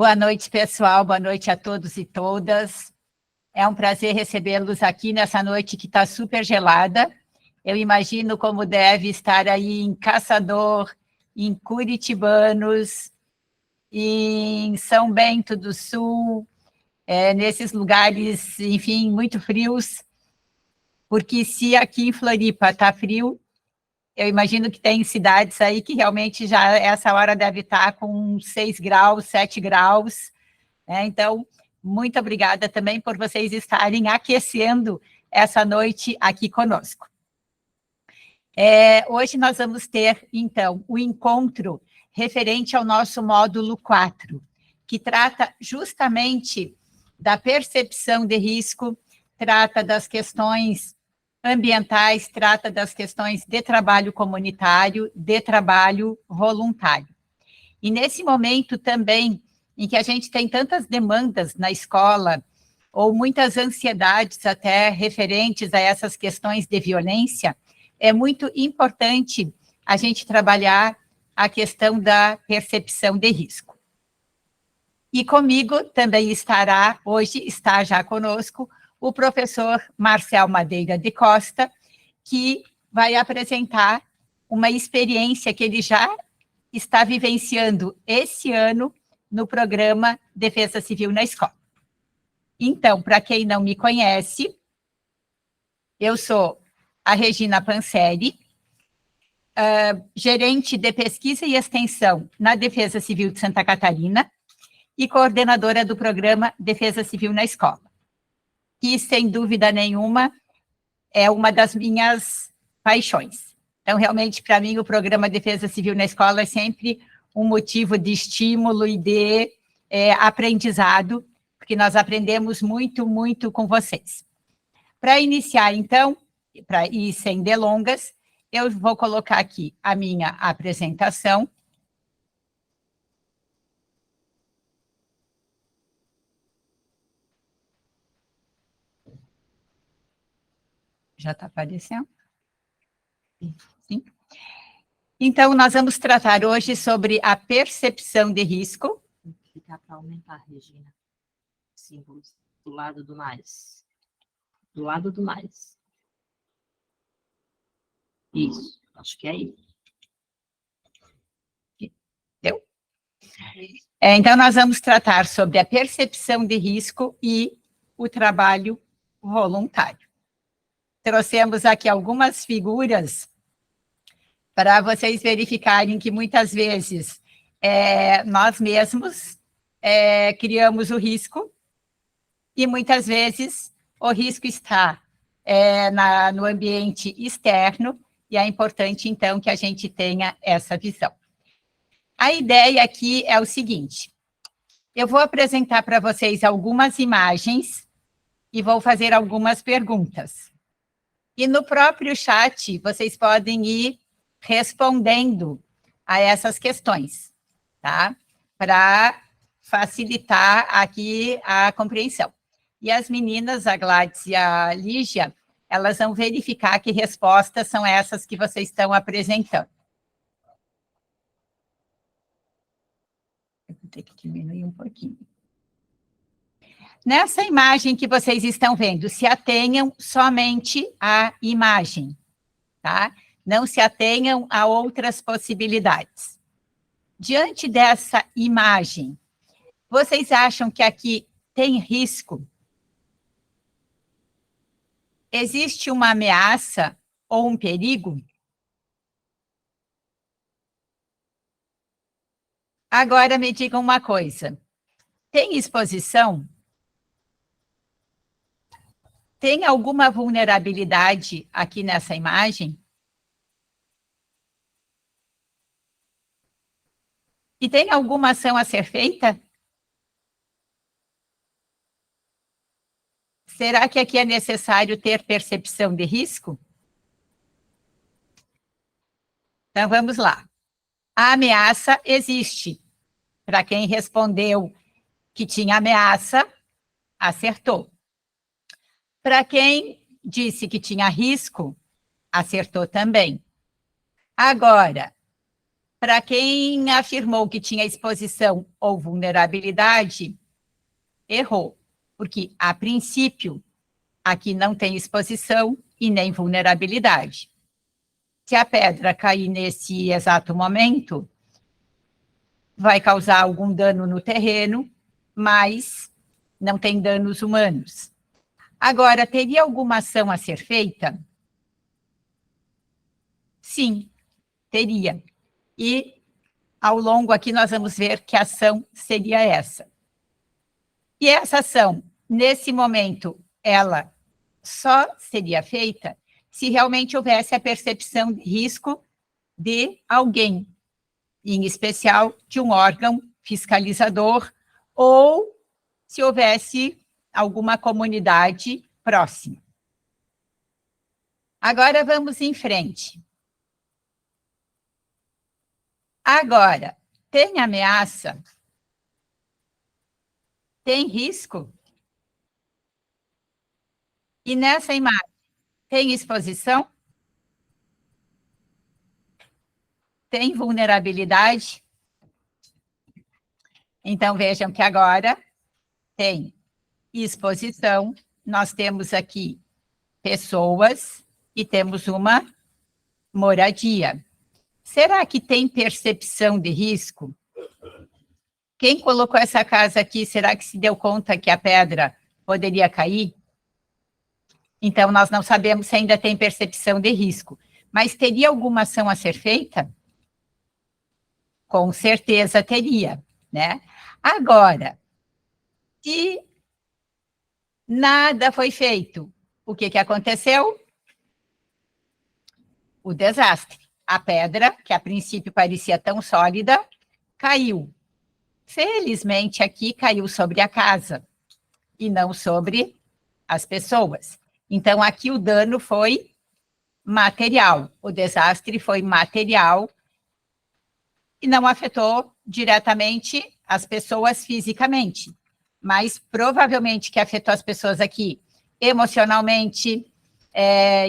Boa noite, pessoal. Boa noite a todos e todas. É um prazer recebê-los aqui nessa noite que está super gelada. Eu imagino como deve estar aí em Caçador, em Curitibanos, em São Bento do Sul, nesses lugares, enfim, muito frios, porque se aqui em Floripa está frio, eu imagino que tem cidades aí que realmente já essa hora deve estar com 6 graus, 7 graus, né? Então, muito obrigada também por vocês estarem aquecendo essa noite aqui conosco. Hoje nós vamos ter, então, o encontro referente ao nosso módulo 4, que trata justamente da percepção de risco, trata das questões ambientais, trata das questões de trabalho comunitário, de trabalho voluntário. E nesse momento também, em que a gente tem tantas demandas na escola, ou muitas ansiedades até referentes a essas questões de violência, é muito importante a gente trabalhar a questão da percepção de risco. E comigo também estará, hoje está já conosco, o professor Marcel Madeira de Costa, que vai apresentar uma experiência que ele já está vivenciando esse ano no programa Defesa Civil na Escola. Então, para quem não me conhece, eu sou a Regina Panseri, gerente de pesquisa e extensão na Defesa Civil de Santa Catarina e coordenadora do programa Defesa Civil na Escola, que, sem dúvida nenhuma, é uma das minhas paixões. Então, realmente, para mim, o programa Defesa Civil na Escola é sempre um motivo de estímulo e de aprendizado, porque nós aprendemos muito, muito com vocês. Para iniciar, então, para ir sem delongas, eu vou colocar aqui a minha apresentação. Já está aparecendo? Sim. Então, nós vamos tratar hoje sobre a percepção de risco. Ficar para aumentar, Regina. Símbolos do lado do mais. Do lado do mais. Isso, acho que é isso. Deu? Então, nós vamos tratar sobre a percepção de risco e o trabalho voluntário. Trouxemos aqui algumas figuras para vocês verificarem que muitas vezes nós mesmos criamos o risco e muitas vezes o risco está no ambiente externo e é importante, então, que a gente tenha essa visão. A ideia aqui é o seguinte, eu vou apresentar para vocês algumas imagens e vou fazer algumas perguntas. E no próprio chat, vocês podem ir respondendo a essas questões, tá? Para facilitar aqui a compreensão. E as meninas, a Gladys e a Lígia, elas vão verificar que respostas são essas que vocês estão apresentando. Eu vou ter que diminuir um pouquinho. Nessa imagem que vocês estão vendo, se atenham somente à imagem, tá? Não se atenham a outras possibilidades. Diante dessa imagem, vocês acham que aqui tem risco? Existe uma ameaça ou um perigo? Agora me digam uma coisa. Tem exposição? Tem alguma vulnerabilidade aqui nessa imagem? E tem alguma ação a ser feita? Será que aqui é necessário ter percepção de risco? Então, vamos lá. A ameaça existe. Para quem respondeu que tinha ameaça, acertou. Para quem disse que tinha risco, acertou também. Agora, Para quem afirmou que tinha exposição ou vulnerabilidade, errou, porque, a princípio, aqui não tem exposição e nem vulnerabilidade. Se a pedra cair nesse exato momento, vai causar algum dano no terreno, mas não tem danos humanos. Agora, teria alguma ação a ser feita? Sim, teria. E, ao longo aqui, nós vamos ver que a ação seria essa. E essa ação, nesse momento, ela só seria feita se realmente houvesse a percepção de risco de alguém, em especial de um órgão fiscalizador, ou se houvesse alguma comunidade próxima. Agora vamos em frente. Agora, tem ameaça? Tem risco? E nessa imagem, tem exposição? Tem vulnerabilidade? Então, vejam que agora tem exposição, nós temos aqui pessoas e temos uma moradia. Será que tem percepção de risco? Quem colocou essa casa aqui, será que se deu conta que a pedra poderia cair? Então, nós não sabemos se ainda tem percepção de risco. Mas teria alguma ação a ser feita? Com certeza teria, né? Agora, se nada foi feito, o que aconteceu? O desastre. A pedra, que a princípio parecia tão sólida, caiu. Felizmente, aqui caiu sobre a casa e não sobre as pessoas. Então, aqui o dano foi material, o desastre foi material e não afetou diretamente as pessoas fisicamente, mas provavelmente que afetou as pessoas aqui emocionalmente,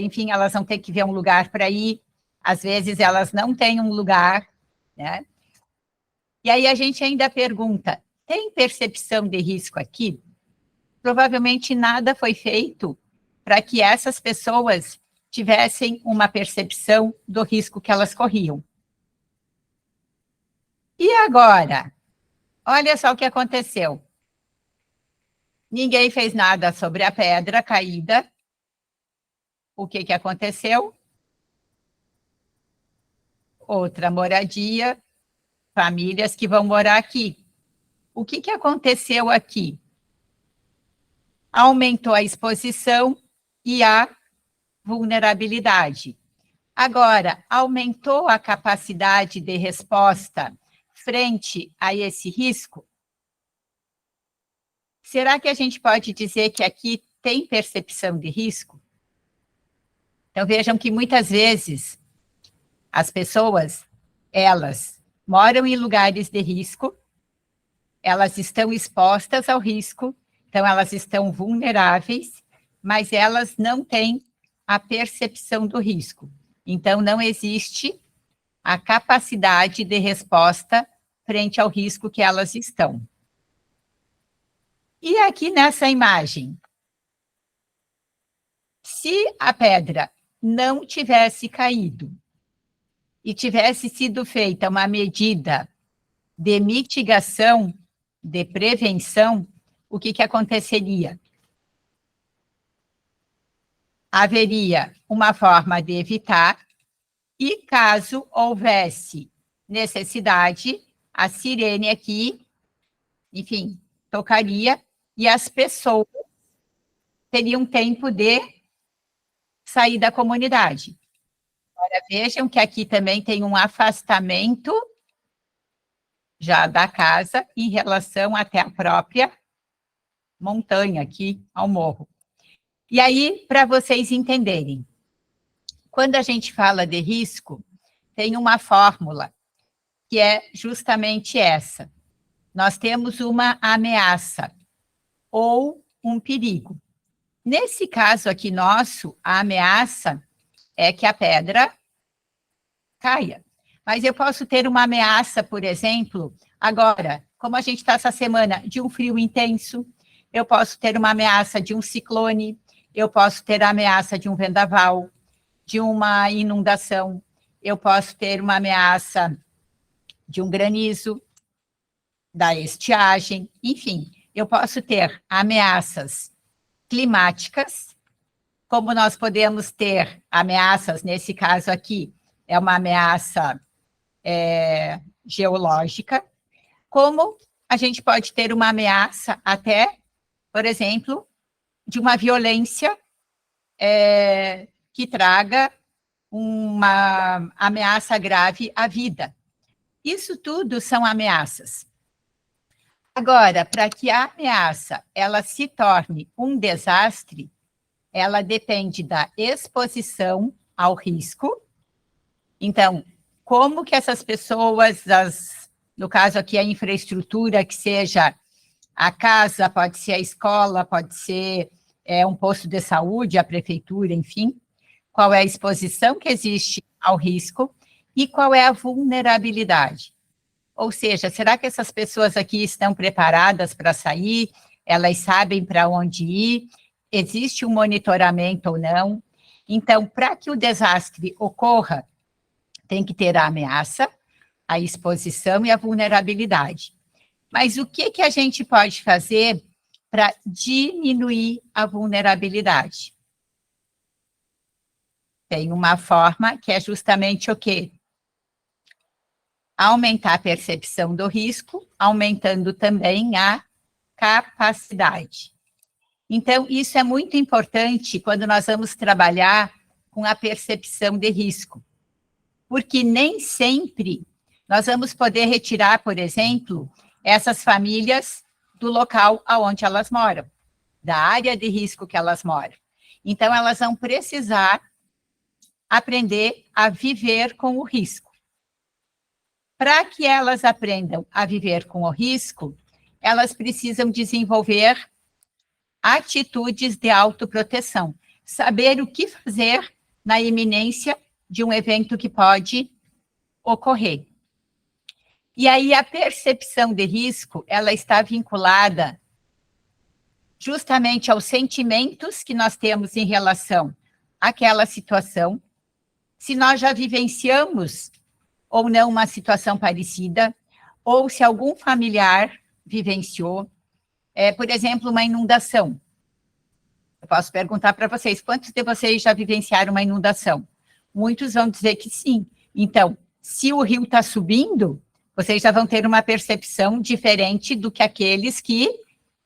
enfim, elas vão ter que ver um lugar para ir, às vezes elas não têm um lugar, né? E aí a gente ainda pergunta, tem percepção de risco aqui? Provavelmente nada foi feito para que essas pessoas tivessem uma percepção do risco que elas corriam. E agora? Olha só o que aconteceu. Ninguém fez nada sobre a pedra caída. O que aconteceu? Outra moradia, famílias que vão morar aqui. O que aconteceu aqui? Aumentou a exposição e a vulnerabilidade. Agora, aumentou a capacidade de resposta frente a esse risco? Será que a gente pode dizer que aqui tem percepção de risco? Então, vejam que muitas vezes as pessoas, elas moram em lugares de risco, elas estão expostas ao risco, então elas estão vulneráveis, mas elas não têm a percepção do risco. Então, não existe a capacidade de resposta frente ao risco que elas estão. E aqui nessa imagem, se a pedra não tivesse caído e tivesse sido feita uma medida de mitigação, de prevenção, o que aconteceria? Haveria uma forma de evitar e, caso houvesse necessidade, a sirene aqui, enfim, tocaria e as pessoas teriam tempo de sair da comunidade. Agora, vejam que aqui também tem um afastamento já da casa em relação até a própria montanha aqui, ao morro. E aí, para vocês entenderem, quando a gente fala de risco, tem uma fórmula, que é justamente essa. Nós temos uma ameaça ou um perigo. Nesse caso aqui nosso, a ameaça é que a pedra caia. Mas eu posso ter uma ameaça, por exemplo, agora, como a gente está essa semana de um frio intenso, eu posso ter uma ameaça de um ciclone, eu posso ter a ameaça de um vendaval, de uma inundação, eu posso ter uma ameaça de um granizo, da estiagem, enfim, eu posso ter ameaças climáticas, como nós podemos ter ameaças, nesse caso aqui, é uma ameaça geológica, como a gente pode ter uma ameaça até, por exemplo, de uma violência que traga uma ameaça grave à vida. Isso tudo são ameaças. Agora, para que a ameaça ela se torne um desastre, ela depende da exposição ao risco. Então, como que essas pessoas, no caso aqui a infraestrutura, que seja a casa, pode ser a escola, pode ser um posto de saúde, a prefeitura, enfim, qual é a exposição que existe ao risco e qual é a vulnerabilidade. Ou seja, será que essas pessoas aqui estão preparadas para sair? Elas sabem para onde ir? Existe um monitoramento ou não? Então, para que o desastre ocorra, tem que ter a ameaça, a exposição e a vulnerabilidade. Mas o que a gente pode fazer para diminuir a vulnerabilidade? Tem uma forma que é justamente o quê? Aumentar a percepção do risco, aumentando também a capacidade. Então, isso é muito importante quando nós vamos trabalhar com a percepção de risco, porque nem sempre nós vamos poder retirar, por exemplo, essas famílias do local onde elas moram, da área de risco que elas moram. Então, elas vão precisar aprender a viver com o risco. Para que elas aprendam a viver com o risco, elas precisam desenvolver atitudes de autoproteção, saber o que fazer na iminência de um evento que pode ocorrer. E aí a percepção de risco, ela está vinculada justamente aos sentimentos que nós temos em relação àquela situação, se nós já vivenciamos ou não uma situação parecida, ou se algum familiar vivenciou, por exemplo, uma inundação. Eu posso perguntar para vocês, quantos de vocês já vivenciaram uma inundação? Muitos vão dizer que sim. Então, se o rio está subindo, vocês já vão ter uma percepção diferente do que aqueles que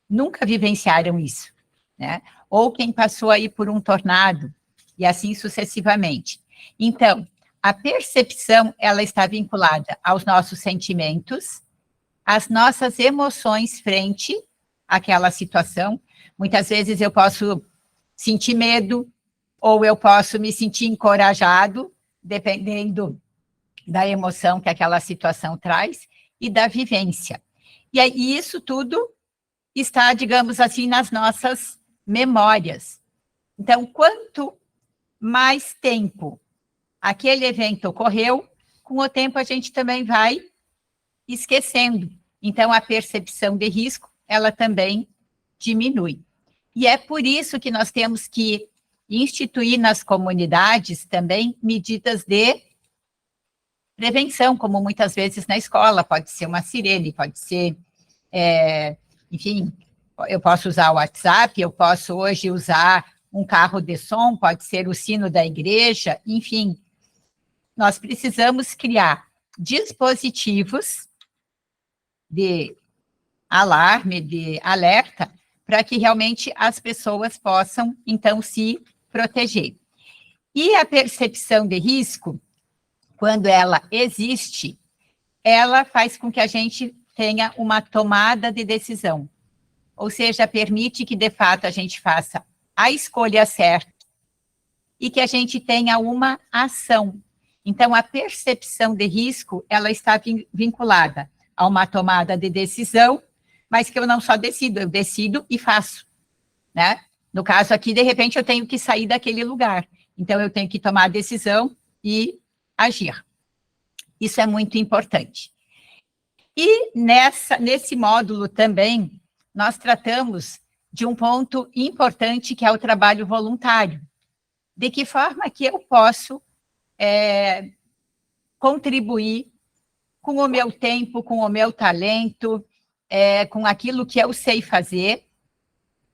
nunca vivenciaram isso, né? Ou quem passou aí por um tornado, e assim sucessivamente. Então, a percepção, ela está vinculada aos nossos sentimentos, às nossas emoções frente àquela situação. Muitas vezes eu posso sentir medo, ou eu posso me sentir encorajado, dependendo da emoção que aquela situação traz, e da vivência. E aí, isso tudo está, digamos assim, nas nossas memórias. Então, quanto mais tempo aquele evento ocorreu, com o tempo a gente também vai esquecendo. Então, a percepção de risco, ela também diminui. E é por isso que nós temos que instituir nas comunidades também medidas de prevenção, como muitas vezes na escola, pode ser uma sirene, pode ser, enfim, eu posso usar o WhatsApp, eu posso hoje usar um carro de som, pode ser o sino da igreja, enfim. Nós precisamos criar dispositivos de alarme, de alerta, para que realmente as pessoas possam, então, se proteger. E a percepção de risco, quando ela existe, ela faz com que a gente tenha uma tomada de decisão, ou seja, permite que, de fato, a gente faça a escolha certa e que a gente tenha uma ação. Então, a percepção de risco, ela está vinculada a uma tomada de decisão, mas que eu não só decido, eu decido e faço, né? No caso aqui, de repente, eu tenho que sair daquele lugar. Então, eu tenho que tomar a decisão e agir. Isso é muito importante. E nesse módulo também, nós tratamos de um ponto importante, que é o trabalho voluntário. De que forma que eu posso contribuir com o meu tempo, com o meu talento, com aquilo que eu sei fazer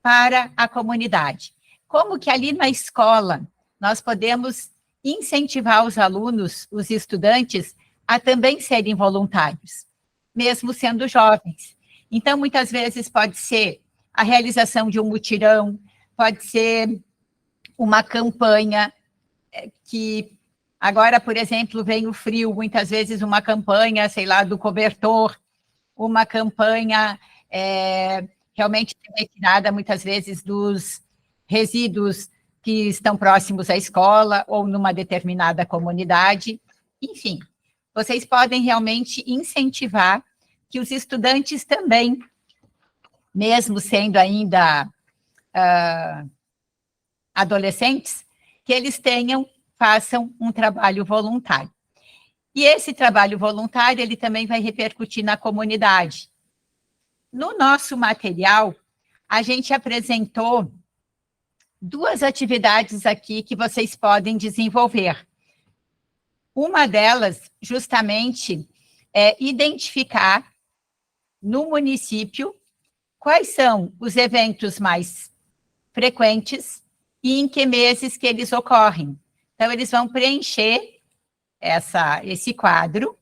para a comunidade. Como que ali na escola nós podemos incentivar os alunos, os estudantes, a também serem voluntários, mesmo sendo jovens. Então, muitas vezes pode ser a realização de um mutirão, pode ser uma campanha que agora, por exemplo, vem o frio, muitas vezes uma campanha, sei lá, do cobertor, uma campanha realmente retirada, muitas vezes, dos resíduos que estão próximos à escola ou numa determinada comunidade. Enfim, vocês podem realmente incentivar que os estudantes também, mesmo sendo ainda adolescentes, que eles façam um trabalho voluntário. E esse trabalho voluntário, ele também vai repercutir na comunidade. No nosso material, a gente apresentou 2 atividades aqui que vocês podem desenvolver. Uma delas, justamente, é identificar no município quais são os eventos mais frequentes e em que meses que eles ocorrem. Então, eles vão preencher esse quadro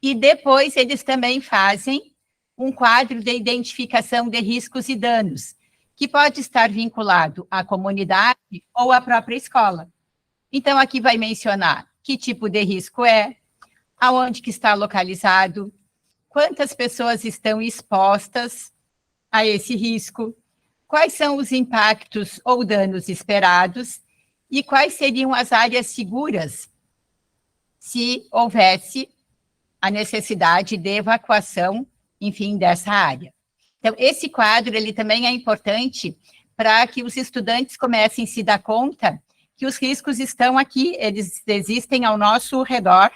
e depois eles também fazem um quadro de identificação de riscos e danos, que pode estar vinculado à comunidade ou à própria escola. Então, aqui vai mencionar que tipo de risco aonde que está localizado, quantas pessoas estão expostas a esse risco, quais são os impactos ou danos esperados e quais seriam as áreas seguras se houvesse a necessidade de evacuação, enfim, dessa área. Então, esse quadro, ele também é importante para que os estudantes comecem a se dar conta que os riscos estão aqui, eles existem ao nosso redor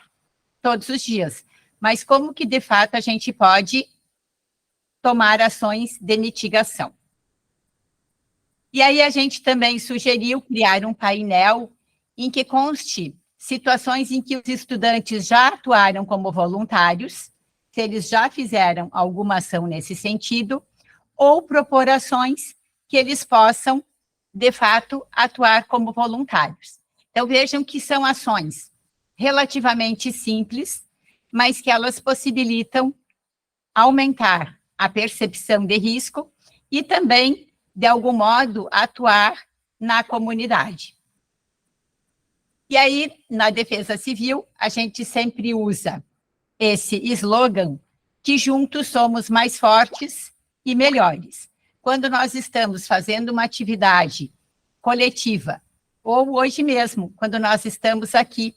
todos os dias. Mas como que, de fato, a gente pode tomar ações de mitigação? E aí a gente também sugeriu criar um painel em que conste situações em que os estudantes já atuaram como voluntários, se eles já fizeram alguma ação nesse sentido, ou propor ações que eles possam, de fato, atuar como voluntários. Então, vejam que são ações relativamente simples, mas que elas possibilitam aumentar a percepção de risco e também, de algum modo, atuar na comunidade. E aí, na Defesa Civil, a gente sempre usa esse slogan, que juntos somos mais fortes e melhores. Quando nós estamos fazendo uma atividade coletiva, ou hoje mesmo, quando nós estamos aqui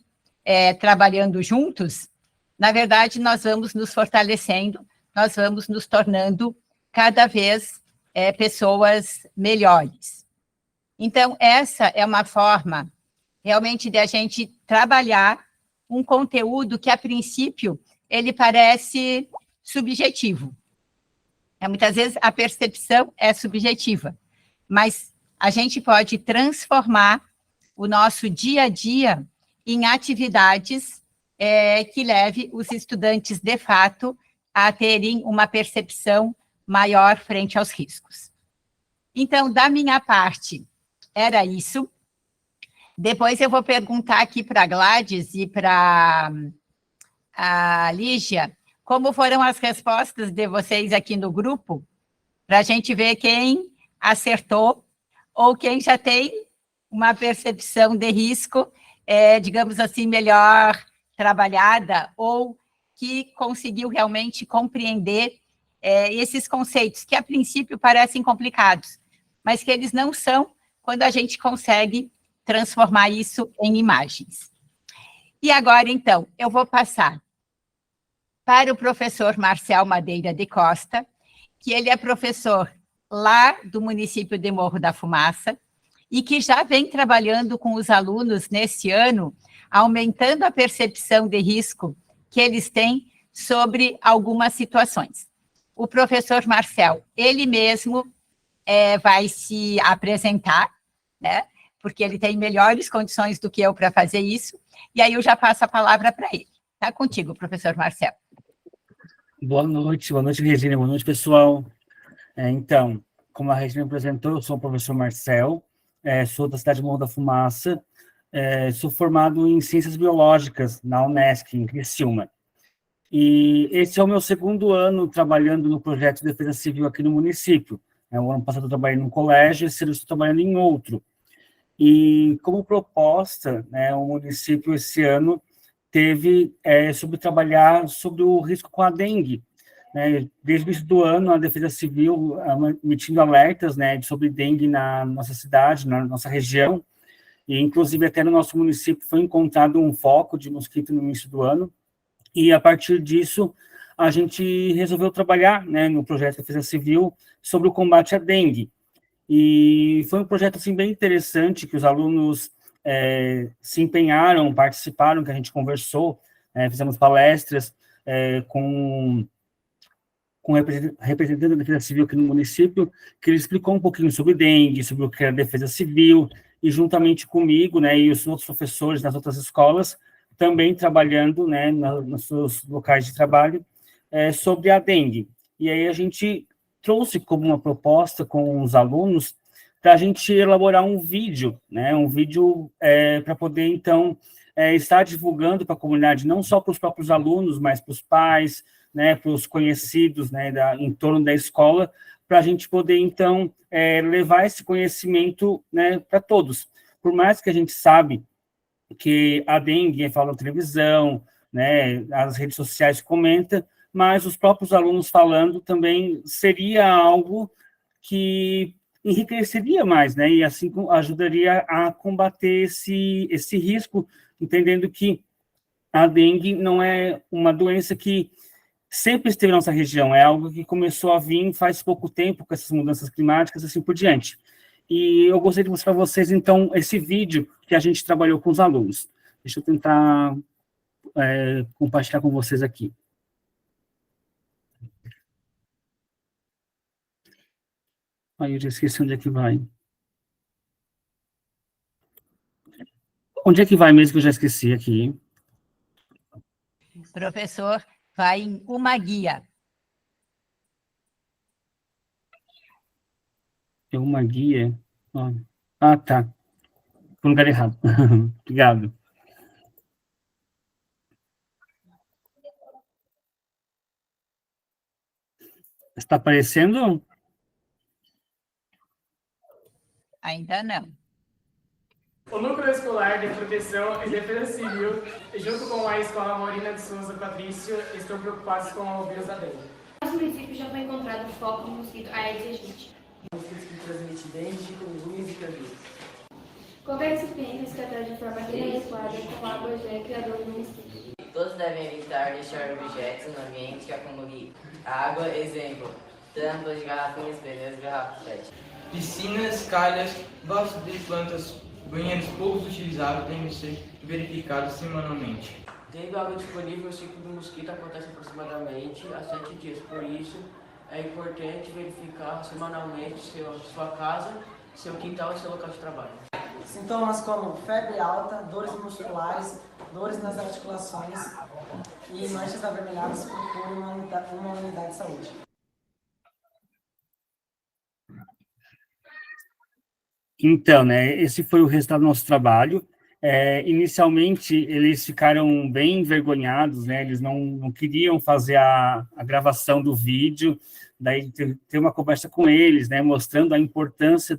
trabalhando juntos, na verdade, nós vamos nos fortalecendo, nós vamos nos tornando cada vez pessoas melhores. Então, essa é uma forma realmente de a gente trabalhar um conteúdo que, a princípio, ele parece subjetivo. Muitas vezes a percepção é subjetiva, mas a gente pode transformar o nosso dia a dia em atividades que leve os estudantes, de fato, a terem uma percepção maior frente aos riscos. Então, da minha parte, era isso. Depois eu vou perguntar aqui para a Gladys e para a Lígia como foram as respostas de vocês aqui no grupo, para a gente ver quem acertou ou quem já tem uma percepção de risco, digamos assim, melhor trabalhada, ou que conseguiu realmente compreender esses conceitos, que a princípio parecem complicados, mas que eles não são quando a gente consegue transformar isso em imagens. E agora, então, eu vou passar para o professor Marcel Madeira de Costa, que ele é professor lá do município de Morro da Fumaça, e que já vem trabalhando com os alunos nesse ano, aumentando a percepção de risco que eles têm sobre algumas situações. O professor Marcel, ele mesmo vai se apresentar, né? Porque ele tem melhores condições do que eu para fazer isso, e aí eu já passo a palavra para ele. Está contigo, professor Marcel. Boa noite, Regina, boa noite, pessoal. Então, como a Regina apresentou, eu sou o professor Marcel, sou da cidade de Morro da Fumaça, sou formado em Ciências Biológicas na Unesc, em Criciúma. E esse é o meu segundo ano trabalhando no projeto de defesa civil aqui no município. O ano passado eu trabalhei num colégio, esse ano eu estou trabalhando em outro. E como proposta, né, o município esse ano teve sobre trabalhar sobre o risco com a dengue. Né? Desde o início do ano, a Defesa Civil emitindo alertas, né, sobre dengue na nossa cidade, na nossa região, e inclusive até no nosso município foi encontrado um foco de mosquito no início do ano, e a partir disso a gente resolveu trabalhar, né, no projeto Defesa Civil sobre o combate à dengue. E foi um projeto assim, bem interessante, que os alunos se empenharam, participaram, que a gente conversou, fizemos palestras com o representante da Defesa Civil aqui no município, que ele explicou um pouquinho sobre dengue, sobre o que é a Defesa Civil, e juntamente comigo, né, e os outros professores nas outras escolas, também trabalhando, né, nos seus locais de trabalho, sobre a dengue. E aí a gente trouxe como uma proposta com os alunos para a gente elaborar um vídeo, né, para poder, então, estar divulgando para a comunidade, não só para os próprios alunos, mas para os pais, né, para os conhecidos, né, em torno da escola, para a gente poder, então, levar esse conhecimento, né, para todos. Por mais que a gente sabe que a dengue fala na televisão, né, as redes sociais comentam, mas os próprios alunos falando também seria algo que enriqueceria mais, né, e assim ajudaria a combater esse risco, entendendo que a dengue não é uma doença que sempre esteve na nossa região, é algo que começou a vir faz pouco tempo com essas mudanças climáticas, assim por diante. E eu gostaria de mostrar para vocês, então, esse vídeo que a gente trabalhou com os alunos. Deixa eu tentar compartilhar com vocês aqui. Aí eu já esqueci onde é que vai. Onde é que vai mesmo que eu já esqueci aqui? Professor, vai em uma guia. É uma guia. Ah, tá. Foi no lugar errado. Obrigado. Está aparecendo? Ainda não. O Núcleo Escolar de Proteção e Defesa Civil, junto com a Escola Maurina de Souza Patrício, estão preocupados com o vírus da dengue. Nosso município já foi encontrado o foco do mosquito Aedes aegypti. Mosquitos que transmitem dengue, chikungunya e zika. Qualquer recipiente se trata de forma inadequada com água já é criador do mosquito. Todos devem evitar deixar objetos no ambiente que acumule água, exemplo, tampas de garrafinhas, pneus e garrafas PET. Piscinas, calhas, vastos de plantas, banheiros pouco utilizados devem ser verificados semanalmente. Tendo água disponível, o ciclo do mosquito acontece aproximadamente há 7 dias. Por isso, é importante verificar semanalmente sua casa, seu quintal e seu local de trabalho. Sintomas como febre alta, dores musculares, dores nas articulações e manchas avermelhadas, procure uma unidade de saúde. Então, né, esse foi o resultado do nosso trabalho. Inicialmente, eles ficaram bem envergonhados, né, eles não queriam fazer a gravação do vídeo, daí ter uma conversa com eles, né, mostrando a importância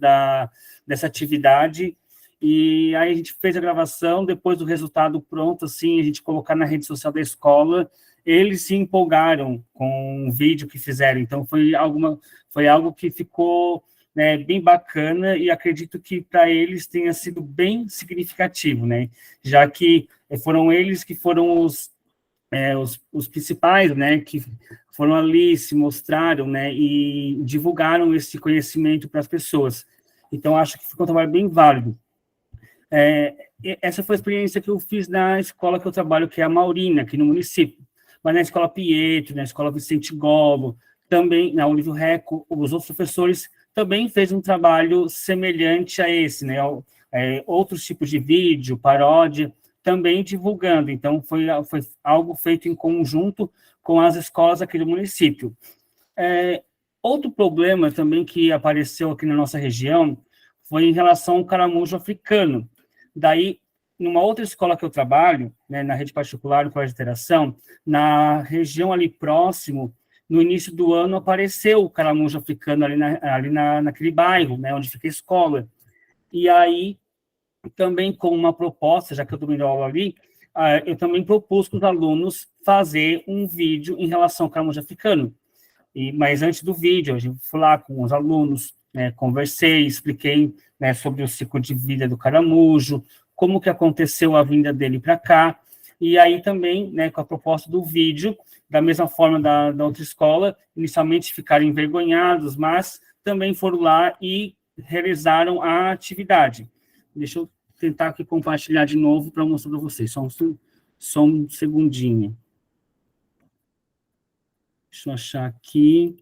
dessa atividade, e aí a gente fez a gravação, depois do resultado pronto, assim, a gente colocar na rede social da escola, eles se empolgaram com o vídeo que fizeram, então foi algo que ficou, né, bem bacana, e acredito que para eles tenha sido bem significativo, né, já que foram eles que foram os principais, né, que foram ali, se mostraram, né, e divulgaram esse conhecimento para as pessoas. Então, acho que ficou um trabalho bem válido. Essa foi a experiência que eu fiz na escola que eu trabalho, que é a Maurina, aqui no município. Mas na escola Pietro, na escola Vicente Golo, também na Olívio Reco, os outros professores também fez um trabalho semelhante a esse, né? Outros tipos de vídeo, paródia, também divulgando. Então, foi algo feito em conjunto com as escolas aqui do município. Outro problema também que apareceu aqui na nossa região foi em relação ao caramujo africano. Daí, numa outra escola que eu trabalho, né, na rede particular, no Colégio de Interação, na região ali próximo, no início do ano, apareceu o caramujo africano naquele bairro, né, onde fica a escola. E aí, também com uma proposta, já que eu estou dando aula ali, eu também propus para os alunos fazer um vídeo em relação ao caramujo africano. Mas antes do vídeo, a gente foi lá com os alunos, né, conversei, expliquei, né, sobre o ciclo de vida do caramujo, como que aconteceu a vinda dele para cá, e aí também, né, com a proposta do vídeo, da mesma forma da outra escola, inicialmente ficaram envergonhados, mas também foram lá e realizaram a atividade. Deixa eu tentar aqui compartilhar de novo para mostrar para vocês, só um segundinho. Deixa eu achar aqui.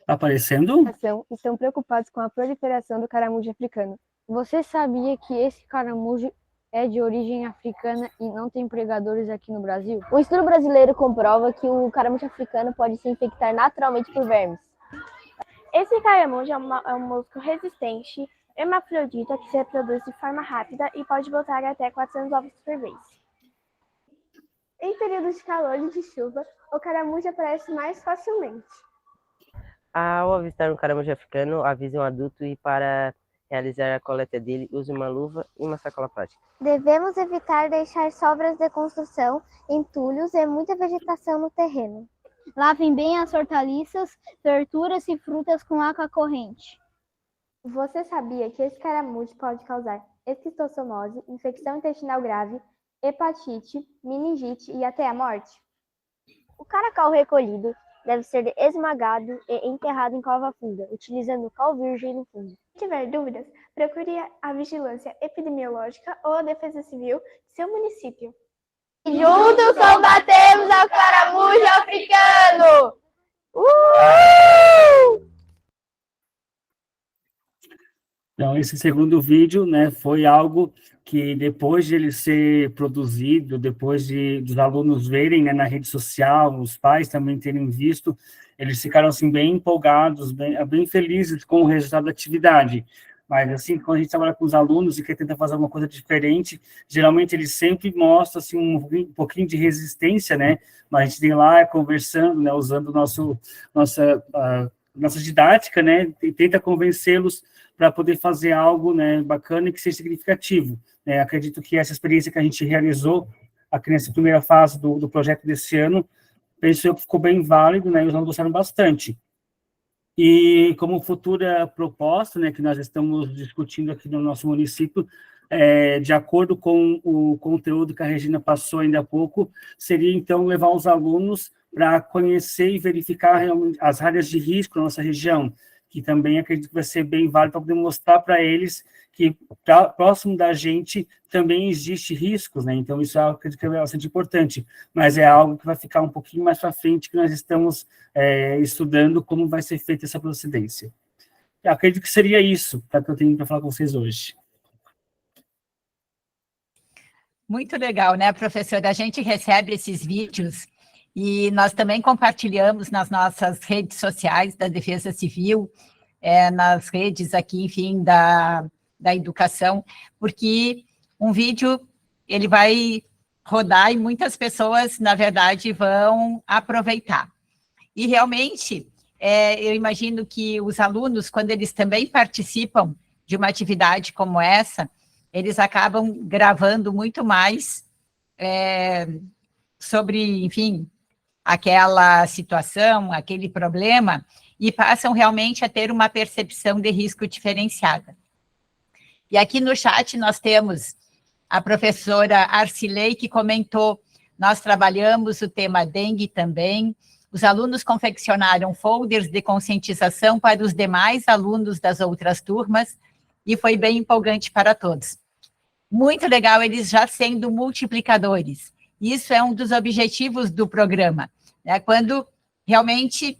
Está aparecendo? Estão preocupados com a proliferação do caramujo africano. Você sabia que esse caramujo é de origem africana e não tem pregadores aqui no Brasil? Um estudo brasileiro comprova que o caramujo africano pode se infectar naturalmente por vermes. Esse caramujo é um mosco resistente, hermafrodita, que se reproduz de forma rápida e pode botar até 400 ovos por vez. Em períodos de calor e de chuva, o caramujo aparece mais facilmente. Ao avistar um caramujo africano, avise um adulto e, para realizar a coleta dele, use uma luva e uma sacola plástica. Devemos evitar deixar sobras de construção, entulhos e muita vegetação no terreno. Lavem bem as hortaliças, verduras e frutas com água corrente. Você sabia que esse caramujo pode causar esquistossomose, infecção intestinal grave, hepatite, meningite e até a morte? O caracal recolhido deve ser esmagado e enterrado em cova funda, utilizando cal virgem no fundo. Se tiver dúvidas, procure a vigilância epidemiológica ou a defesa civil de seu município. Juntos combatemos ao caramujo africano! Então, esse segundo vídeo, né, foi algo que depois de ele ser produzido, depois dos alunos verem, né, na rede social, os pais também terem visto, eles ficaram assim bem empolgados, bem felizes com o resultado da atividade. Mas assim, quando a gente trabalha com os alunos e quer tentar fazer alguma coisa diferente, geralmente eles sempre mostram assim um pouquinho de resistência, né? Mas a gente tem lá conversando, né, usando nossa didática, né, e tenta convencê-los para poder fazer algo, né, bacana e que seja significativo. Acredito que essa experiência que a gente realizou aqui nessa primeira fase do projeto desse ano, penso eu que ficou bem válido, né, e os alunos gostaram bastante. E como futura proposta, né, que nós estamos discutindo aqui no nosso município, de acordo com o conteúdo que a Regina passou ainda há pouco, seria então levar os alunos para conhecer e verificar realmente as áreas de risco na nossa região, que também acredito que vai ser bem válido para poder mostrar para eles que próximo da gente também existe riscos, né? Então, isso é algo que é bastante importante, mas é algo que vai ficar um pouquinho mais para frente, que nós estamos estudando como vai ser feita essa procedência. Eu acredito que seria isso que eu tenho para falar com vocês hoje. Muito legal, né, professora? A gente recebe esses vídeos e nós também compartilhamos nas nossas redes sociais da Defesa Civil, nas redes aqui, enfim, da educação, porque um vídeo, ele vai rodar e muitas pessoas, na verdade, vão aproveitar. E, realmente, eu imagino que os alunos, quando eles também participam de uma atividade como essa, eles acabam gravando muito mais sobre, enfim, aquela situação, aquele problema, e passam realmente a ter uma percepção de risco diferenciada. E aqui no chat nós temos a professora Arcilei, que comentou, nós trabalhamos o tema dengue também, os alunos confeccionaram folders de conscientização para os demais alunos das outras turmas, e foi bem empolgante para todos. Muito legal, eles já sendo multiplicadores. Isso é um dos objetivos do programa, né? Quando realmente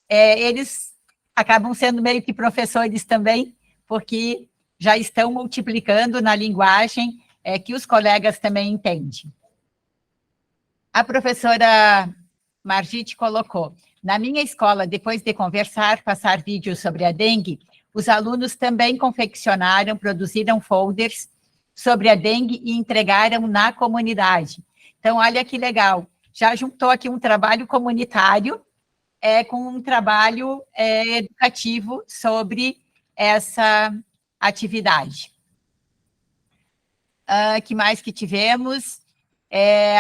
eles acabam sendo meio que professores também, porque já estão multiplicando na linguagem que os colegas também entendem. A professora Margite colocou, na minha escola, depois de conversar, passar vídeos sobre a dengue, os alunos também confeccionaram, produziram folders sobre a dengue e entregaram na comunidade. Então, olha que legal, já juntou aqui um trabalho comunitário com um trabalho educativo sobre essa atividade. Que mais que tivemos?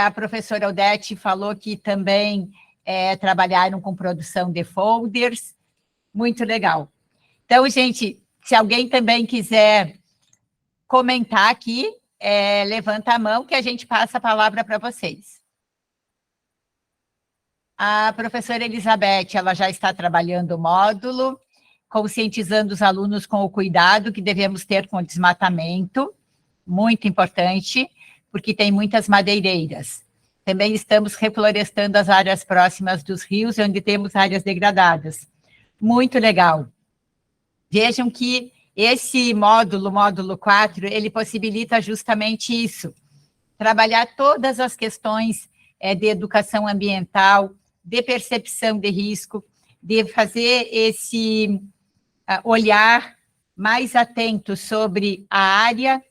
A professora Odete falou que também trabalharam com produção de folders, muito legal. Então, gente, se alguém também quiser comentar aqui, levanta a mão que a gente passa a palavra para vocês. A professora Elizabeth, ela já está trabalhando o módulo, conscientizando os alunos com o cuidado que devemos ter com o desmatamento, muito importante, porque tem muitas madeireiras. Também estamos reflorestando as áreas próximas dos rios, onde temos áreas degradadas. Muito legal. Vejam que esse módulo 4, ele possibilita justamente isso, trabalhar todas as questões de educação ambiental, de percepção de risco, de fazer esse olhar mais atento sobre a área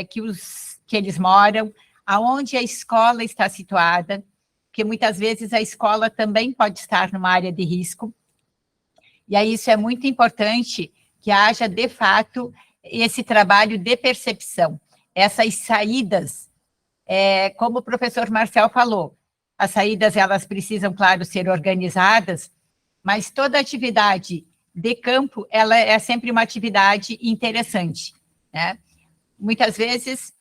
que eles moram, aonde a escola está situada, porque muitas vezes a escola também pode estar numa área de risco, e aí isso é muito importante que haja, de fato, esse trabalho de percepção, essas saídas, como o professor Marcel falou, as saídas, elas precisam, claro, ser organizadas, mas toda atividade de campo, ela é sempre uma atividade interessante, né? Muitas vezes,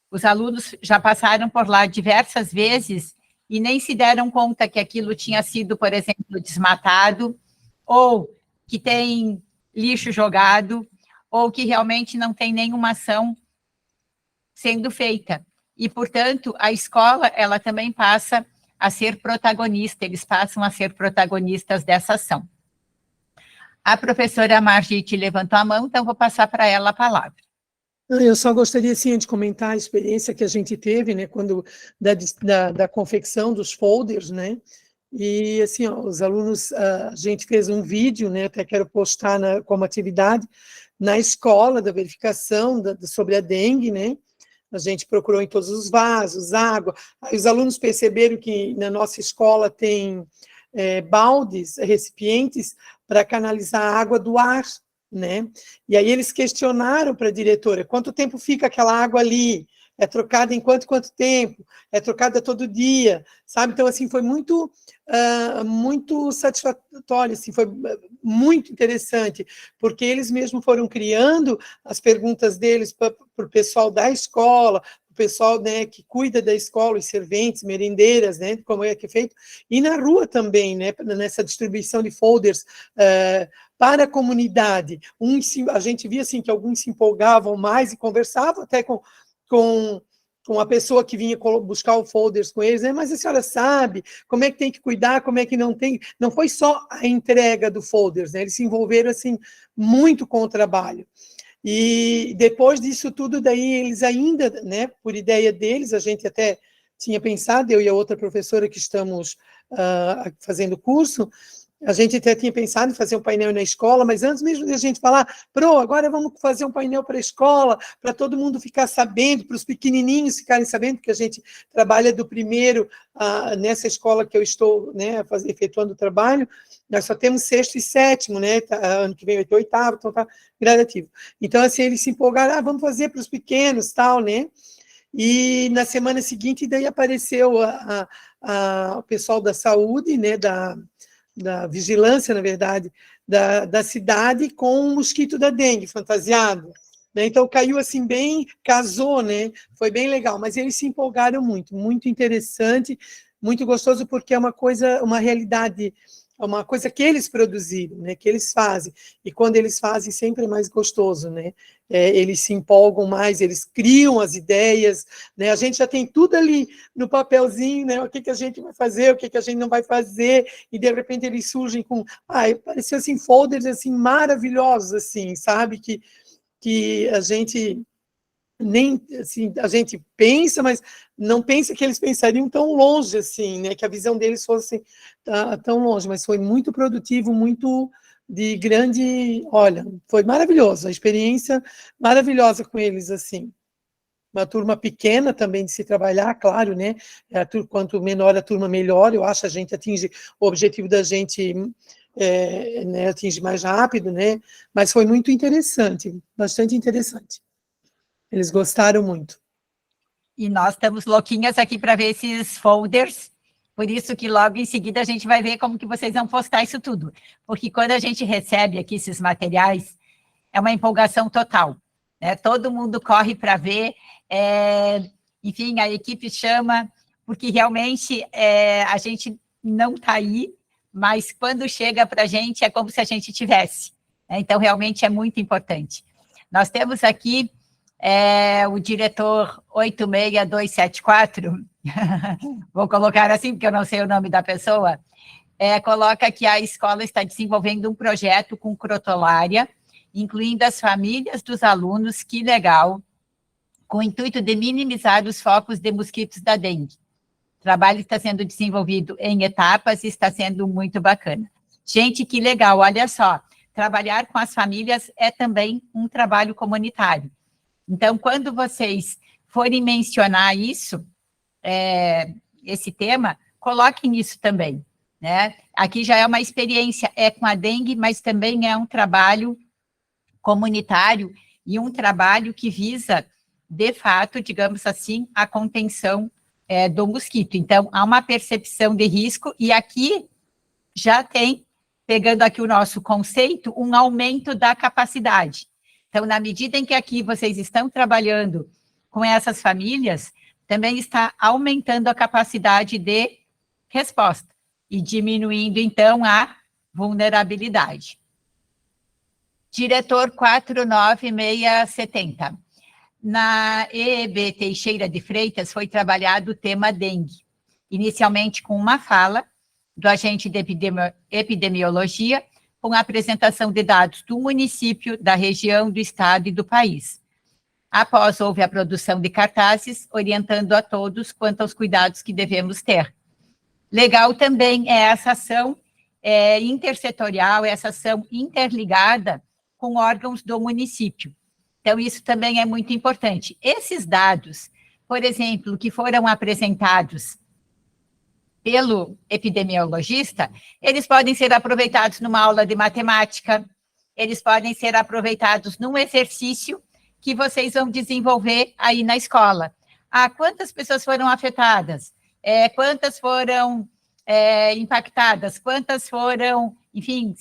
os alunos já passaram por lá diversas vezes e nem se deram conta que aquilo tinha sido, por exemplo, desmatado, ou que tem lixo jogado, ou que realmente não tem nenhuma ação sendo feita. E, portanto, a escola, ela também passa a ser protagonista, eles passam a ser protagonistas dessa ação. A professora Margite levantou a mão, então vou passar para ela a palavra. Eu só gostaria, assim, de comentar a experiência que a gente teve, né, quando da confecção dos folders, né, e, assim, os alunos, a gente fez um vídeo, né, até quero postar como atividade, na escola, da verificação sobre a dengue, né, a gente procurou em todos os vasos, água, aí os alunos perceberam que na nossa escola tem baldes, recipientes, para canalizar a água do ar, né? E aí eles questionaram para a diretora, quanto tempo fica aquela água ali? É trocada em quanto tempo? É trocada todo dia, sabe? Então, assim, foi muito satisfatório, assim, foi muito interessante, porque eles mesmos foram criando as perguntas deles para o pessoal da escola, o pessoal, né, que cuida da escola, os serventes, merendeiras, né, como é que é feito, e na rua também, né, nessa distribuição de folders para a comunidade. A gente via, assim, que alguns se empolgavam mais e conversavam até com a pessoa que vinha buscar o folders com eles, né? Mas a senhora sabe como é que tem que cuidar, como é que não tem. Não foi só a entrega do folders, né? Eles se envolveram, assim, muito com o trabalho. E depois disso tudo, daí eles ainda, né, por ideia deles, a gente até tinha pensado, eu e a outra professora que estamos fazendo o curso, a gente até tinha pensado em fazer um painel na escola, mas antes mesmo de a gente falar, agora vamos fazer um painel para a escola, para todo mundo ficar sabendo, para os pequenininhos ficarem sabendo, porque a gente trabalha do primeiro, nessa escola que eu estou, né, efetuando o trabalho, nós só temos 6º e 7º, né, ano que vem vai ter 8º, então tá gradativo. Então, assim, eles se empolgaram, vamos fazer para os pequenos, tal, né, e na semana seguinte, daí apareceu o pessoal da saúde, né, da vigilância, na verdade, da cidade, com o mosquito da dengue fantasiado, né? Então caiu assim bem, casou, né? Foi bem legal, mas eles se empolgaram muito, muito interessante, muito gostoso, porque é uma coisa, uma realidade, uma coisa que eles produziram, né? Que eles fazem, e quando eles fazem sempre é mais gostoso, né? Eles se empolgam mais, eles criam as ideias, né? A gente já tem tudo ali no papelzinho, né? O que a gente vai fazer, o que a gente não vai fazer, e de repente eles surgem com, pareceu assim, folders assim, maravilhosos, assim, sabe? Que a gente nem, assim, a gente pensa, mas não pensa que eles pensariam tão longe, assim, né? Que a visão deles fosse tão longe, mas foi muito produtivo, muito de grande, olha, foi maravilhoso, a experiência maravilhosa com eles, assim. Uma turma pequena também de se trabalhar, claro, né? Quanto menor a turma, melhor, eu acho, a gente atinge o objetivo da gente, né, atinge mais rápido, né? Mas foi muito interessante, bastante interessante. Eles gostaram muito. E nós estamos louquinhas aqui para ver esses folders, por isso que logo em seguida a gente vai ver como que vocês vão postar isso tudo. Porque quando a gente recebe aqui esses materiais, é uma empolgação total, né? Todo mundo corre para ver, enfim, a equipe chama, porque realmente a gente não está aí, mas quando chega para a gente é como se a gente tivesse, né? Então, realmente é muito importante. Nós temos aqui o diretor 86274, vou colocar assim, porque eu não sei o nome da pessoa, coloca que a escola está desenvolvendo um projeto com crotolária, incluindo as famílias dos alunos, que legal, com o intuito de minimizar os focos de mosquitos da dengue. O trabalho está sendo desenvolvido em etapas e está sendo muito bacana. Gente, que legal, olha só, trabalhar com as famílias é também um trabalho comunitário. Então, quando vocês forem mencionar isso, esse tema, coloquem isso também, né? Aqui já é uma experiência, com a dengue, mas também é um trabalho comunitário e um trabalho que visa, de fato, digamos assim, a contenção do mosquito. Então, há uma percepção de risco e aqui já tem, pegando aqui o nosso conceito, um aumento da capacidade. Então, na medida em que aqui vocês estão trabalhando com essas famílias, também está aumentando a capacidade de resposta e diminuindo, então, a vulnerabilidade. Diretor 49670. Na EEB Teixeira de Freitas foi trabalhado o tema dengue, inicialmente com uma fala do agente de epidemiologia, com a apresentação de dados do município, da região, do estado e do país. Após, houve a produção de cartazes, orientando a todos quanto aos cuidados que devemos ter. Legal também é essa ação intersetorial, essa ação interligada com órgãos do município. Então, isso também é muito importante. Esses dados, por exemplo, que foram apresentados pelo epidemiologista, eles podem ser aproveitados numa aula de matemática, eles podem ser aproveitados num exercício que vocês vão desenvolver aí na escola. Quantas pessoas foram afetadas? Quantas foram impactadas? Quantas foram, enfim,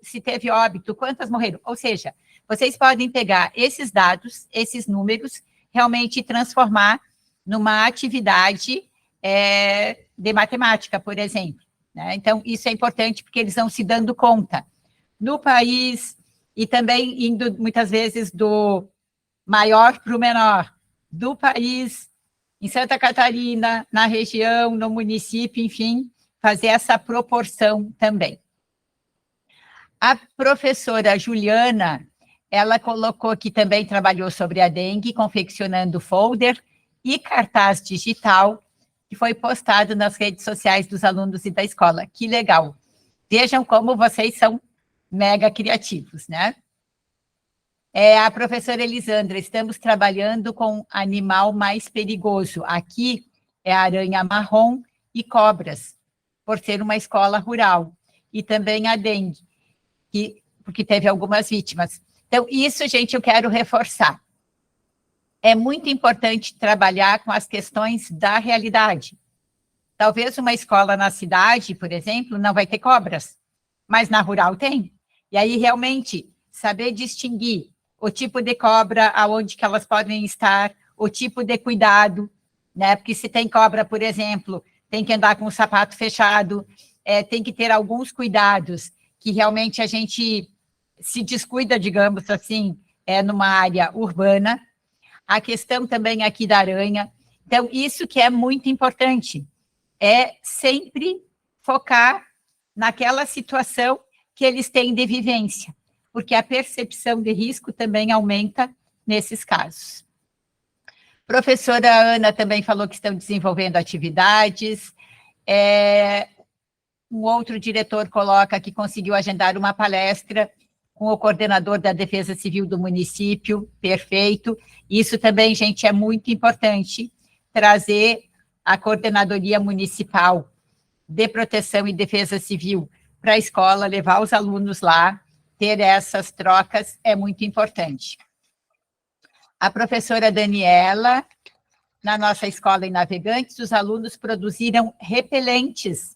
se teve óbito? Quantas morreram? Ou seja, vocês podem pegar esses dados, esses números, realmente transformar numa atividade de matemática, por exemplo, né? Então, isso é importante porque eles vão se dando conta. No país, e também indo, muitas vezes, do maior para o menor, do país, em Santa Catarina, na região, no município, enfim, fazer essa proporção também. A professora Juliana, ela colocou que também trabalhou sobre a dengue, confeccionando folder e cartaz digital, que foi postado nas redes sociais dos alunos e da escola. Que legal! Vejam como vocês são mega criativos, né? A professora Elisandra, estamos trabalhando com animal mais perigoso. Aqui é a aranha marrom e cobras, por ser uma escola rural. E também a dengue, porque teve algumas vítimas. Então, isso, gente, eu quero reforçar. É muito importante trabalhar com as questões da realidade. Talvez uma escola na cidade, por exemplo, não vai ter cobras, mas na rural tem. E aí, realmente, saber distinguir o tipo de cobra, aonde que elas podem estar, o tipo de cuidado, né? Porque se tem cobra, por exemplo, tem que andar com o sapato fechado, tem que ter alguns cuidados que realmente a gente se descuida, digamos assim, numa área urbana. A questão também aqui da aranha. Então, isso que é muito importante, é sempre focar naquela situação que eles têm de vivência, porque a percepção de risco também aumenta nesses casos. Professora Ana também falou que estão desenvolvendo atividades. Um outro diretor coloca que conseguiu agendar uma palestra com o coordenador da Defesa Civil do município, perfeito. Isso também, gente, é muito importante, trazer a Coordenadoria Municipal de Proteção e Defesa Civil para a escola, levar os alunos lá, ter essas trocas é muito importante. A professora Daniela, na nossa escola em Navegantes, os alunos produziram repelentes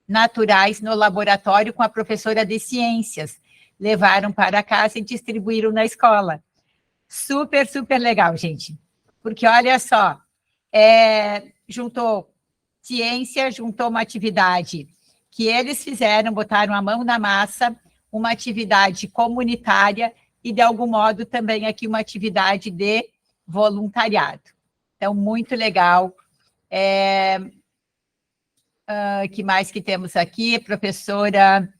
naturais no laboratório com a professora de ciências, levaram para casa e distribuíram na escola. Super, super legal, gente. Porque, olha só, juntou ciência, juntou uma atividade que eles fizeram, botaram a mão na massa, uma atividade comunitária e, de algum modo, também aqui uma atividade de voluntariado. Então, muito legal. Que mais que temos aqui? A professora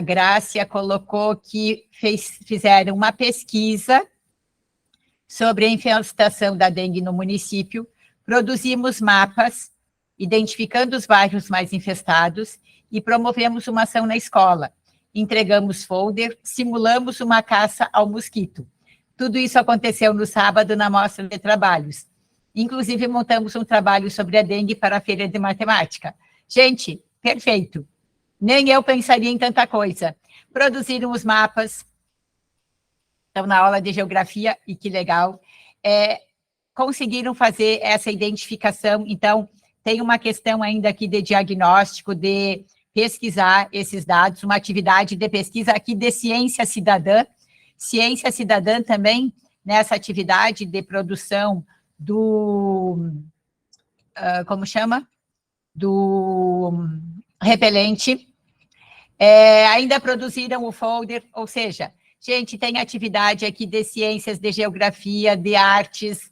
Grácia colocou que fizeram uma pesquisa sobre a infestação da dengue no município, produzimos mapas, identificando os bairros mais infestados e promovemos uma ação na escola. Entregamos folder, simulamos uma caça ao mosquito. Tudo isso aconteceu no sábado na mostra de trabalhos. Inclusive, montamos um trabalho sobre a dengue para a feira de matemática. Gente, perfeito. Nem eu pensaria em tanta coisa. Produziram os mapas, estão na aula de geografia, e que legal. Conseguiram fazer essa identificação, então, tem uma questão ainda aqui de diagnóstico, de pesquisar esses dados, uma atividade de pesquisa aqui de ciência cidadã. Ciência cidadã também, nessa atividade de produção como chama? Do repelente. Ainda produziram o folder, ou seja, gente, tem atividade aqui de ciências, de geografia, de artes,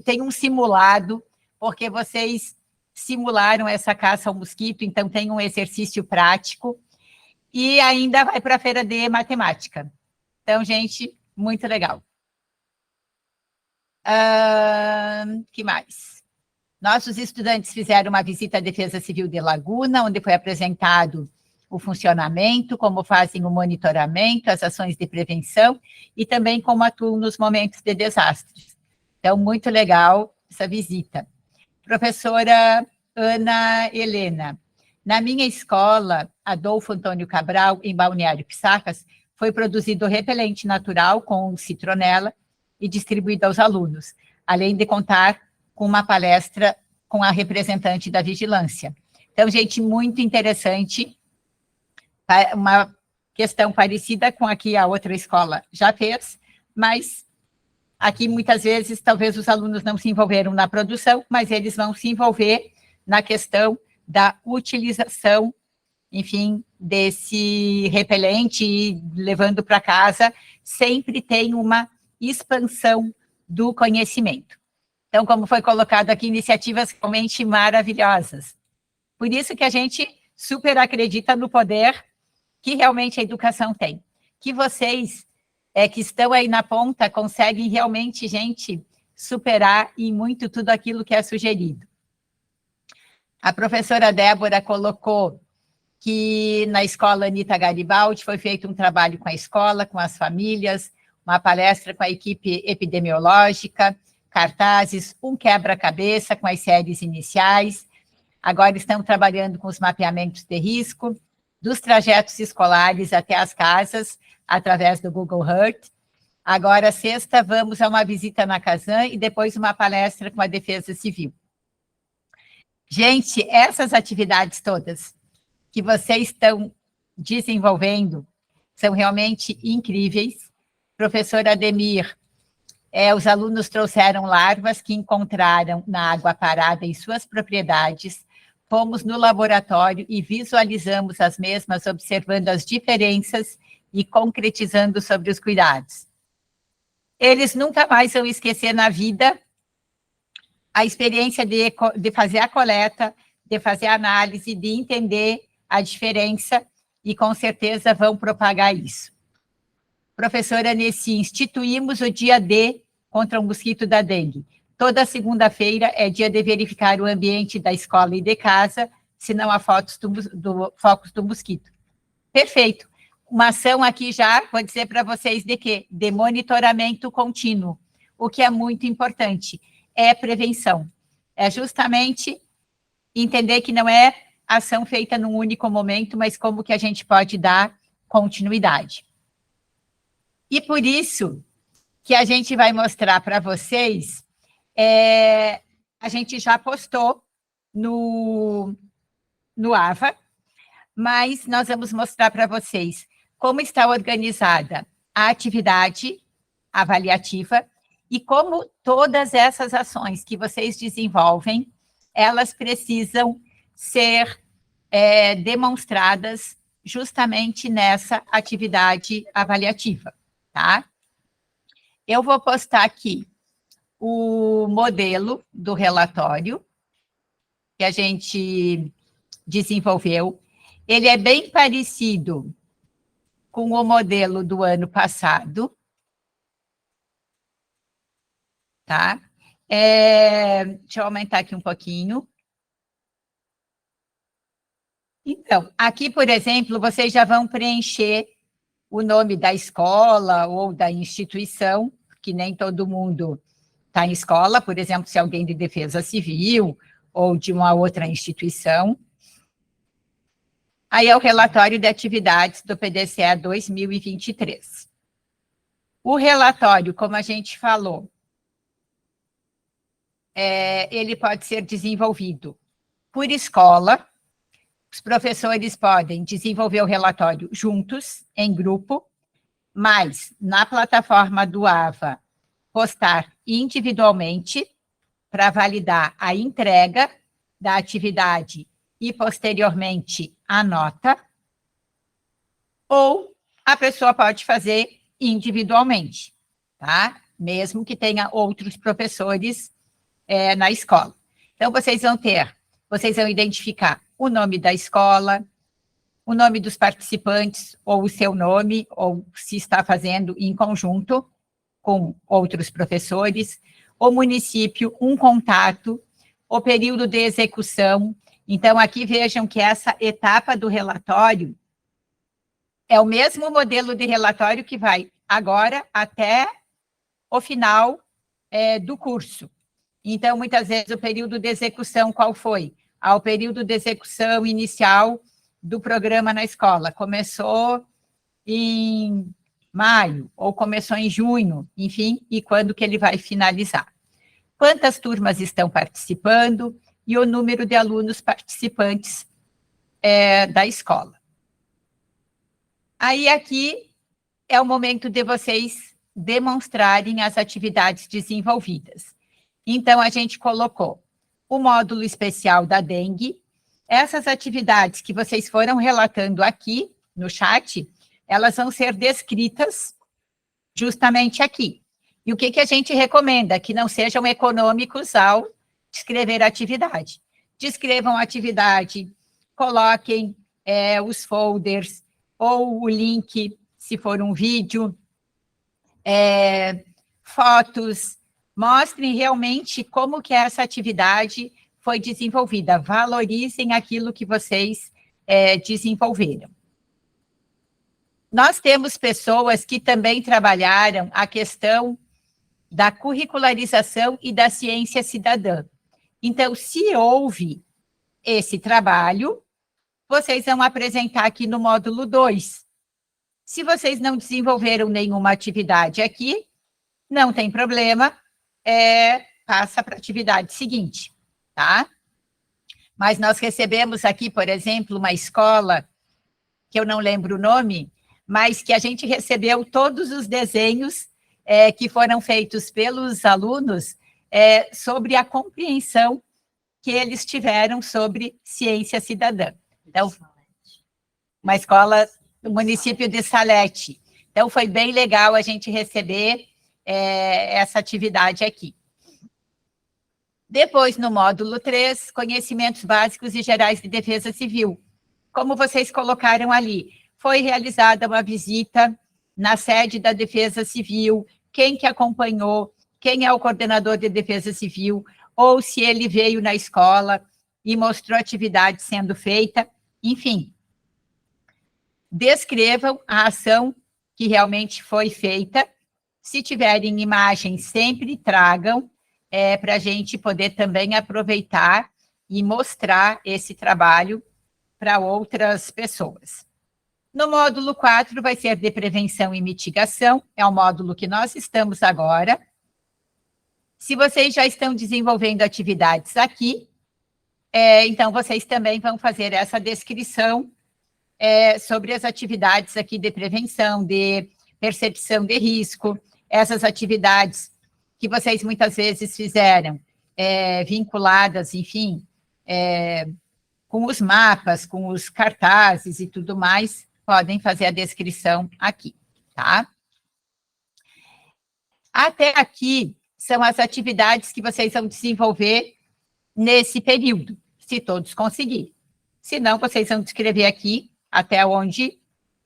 tem um simulado, porque vocês simularam essa caça ao mosquito, então tem um exercício prático, e ainda vai para a feira de matemática. Então, gente, muito legal. Que mais? Nossos estudantes fizeram uma visita à Defesa Civil de Laguna, onde foi apresentado o funcionamento, como fazem o monitoramento, as ações de prevenção, e também como atuam nos momentos de desastres. Então, muito legal essa visita. Professora Ana Helena, na minha escola, Adolfo Antônio Cabral, em Balneário Pissarras, foi produzido repelente natural com citronela e distribuído aos alunos, além de contar com uma palestra com a representante da vigilância. Então, gente, muito interessante, uma questão parecida com a que a outra escola já fez, mas aqui, muitas vezes, talvez os alunos não se envolveram na produção, mas eles vão se envolver na questão da utilização, enfim, desse repelente e levando para casa, sempre tem uma expansão do conhecimento. Então, como foi colocado aqui, iniciativas realmente maravilhosas. Por isso que a gente super acredita no poder que realmente a educação tem. Que vocês que estão aí na ponta, conseguem realmente, gente, superar em muito tudo aquilo que é sugerido. A professora Débora colocou que na escola Anita Garibaldi foi feito um trabalho com a escola, com as famílias, uma palestra com a equipe epidemiológica, cartazes, um quebra-cabeça com as séries iniciais. Agora estão trabalhando com os mapeamentos de risco, dos trajetos escolares até as casas, através do Google Earth. Agora, sexta, vamos a uma visita na Casan e depois uma palestra com a Defesa Civil. Gente, essas atividades todas que vocês estão desenvolvendo são realmente incríveis, Professor Ademir, os alunos trouxeram larvas que encontraram na água parada em suas propriedades. Fomos no laboratório e visualizamos as mesmas, observando as diferenças e concretizando sobre os cuidados. Eles nunca mais vão esquecer na vida a experiência de fazer a coleta, de fazer a análise, de entender a diferença e, com certeza, vão propagar isso. Professora Nessi, instituímos o dia D contra o mosquito da dengue. Toda segunda-feira é dia de verificar o ambiente da escola e de casa, se não há focos do mosquito. Perfeito. Uma ação aqui já, vou dizer para vocês de quê? De monitoramento contínuo, o que é muito importante. É prevenção. É justamente entender que não é ação feita num único momento, mas como que a gente pode dar continuidade. E por isso que a gente vai mostrar para vocês, a gente já postou no AVA, mas nós vamos mostrar para vocês como está organizada a atividade avaliativa e como todas essas ações que vocês desenvolvem, elas precisam ser demonstradas justamente nessa atividade avaliativa, tá? Eu vou postar aqui o modelo do relatório que a gente desenvolveu. Ele é bem parecido com o modelo do ano passado, tá? Deixa eu aumentar aqui um pouquinho. Então, aqui, por exemplo, vocês já vão preencher o nome da escola ou da instituição, que nem todo mundo está em escola, por exemplo, se alguém de defesa civil ou de uma outra instituição. Aí é o relatório de atividades do PDCE 2023. O relatório, como a gente falou, ele pode ser desenvolvido por escola. Os professores podem desenvolver o relatório juntos, em grupo, mas na plataforma do AVA, postar individualmente para validar a entrega da atividade e, posteriormente, a nota, ou a pessoa pode fazer individualmente, tá? Mesmo que tenha outros professores na escola. Então, vocês vão identificar o nome da escola, o nome dos participantes, ou o seu nome, ou se está fazendo em conjunto com outros professores, o município, um contato, o período de execução. Então, aqui vejam que essa etapa do relatório é o mesmo modelo de relatório que vai agora até o final do curso. Então, muitas vezes, o período de execução, qual foi? O período de execução inicial do programa na escola. Começou em maio, ou começou em junho, enfim, e quando que ele vai finalizar. Quantas turmas estão participando e o número de alunos participantes da escola. Aí, aqui, é o momento de vocês demonstrarem as atividades desenvolvidas. Então, a gente colocou o módulo especial da dengue. Essas atividades que vocês foram relatando aqui no chat, elas vão ser descritas justamente aqui. E o que a gente recomenda? Que não sejam econômicos ao descrever a atividade. Descrevam a atividade, coloquem os folders, ou o link, se for um vídeo, fotos, mostrem realmente como que essa atividade foi desenvolvida, valorizem aquilo que vocês desenvolveram. Nós temos pessoas que também trabalharam a questão da curricularização e da ciência cidadã. Então, se houve esse trabalho, vocês vão apresentar aqui no módulo 2. Se vocês não desenvolveram nenhuma atividade aqui, não tem problema, passa para a atividade seguinte, tá? Mas nós recebemos aqui, por exemplo, uma escola, que eu não lembro o nome, mas que a gente recebeu todos os desenhos que foram feitos pelos alunos sobre a compreensão que eles tiveram sobre ciência cidadã. Então, uma escola do município de Salete. Então, foi bem legal a gente receber essa atividade aqui. Depois, no módulo 3, conhecimentos básicos e gerais de defesa civil. Como vocês colocaram ali, foi realizada uma visita na sede da Defesa Civil, quem que acompanhou, quem é o coordenador de Defesa Civil, ou se ele veio na escola e mostrou a atividade sendo feita, enfim. Descrevam a ação que realmente foi feita. Se tiverem imagens, sempre tragam, para a gente poder também aproveitar e mostrar esse trabalho para outras pessoas. No módulo 4 vai ser de prevenção e mitigação, é o módulo que nós estamos agora. Se vocês já estão desenvolvendo atividades aqui, então vocês também vão fazer essa descrição sobre as atividades aqui de prevenção, de percepção de risco, essas atividades que vocês muitas vezes fizeram, vinculadas, enfim, com os mapas, com os cartazes e tudo mais, podem fazer a descrição aqui, tá? Até aqui são as atividades que vocês vão desenvolver nesse período, se todos conseguirem. Se não, vocês vão descrever aqui até onde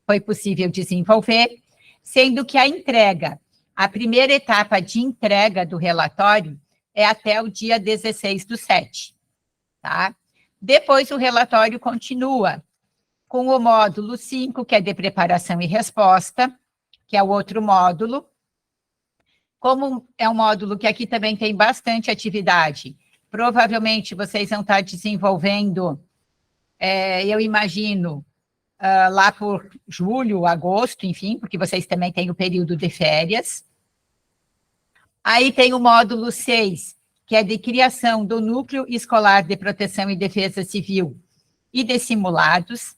foi possível desenvolver, sendo que a entrega, a primeira etapa de entrega do relatório é até o dia 16/7, tá? Depois o relatório continua com o módulo 5, que é de preparação e resposta, que é o outro módulo. Como é um módulo que aqui também tem bastante atividade, provavelmente vocês vão estar desenvolvendo, eu imagino, lá por julho, agosto, enfim, porque vocês também têm o período de férias. Aí tem o módulo 6, que é de criação do Núcleo Escolar de Proteção e Defesa Civil e de simulados.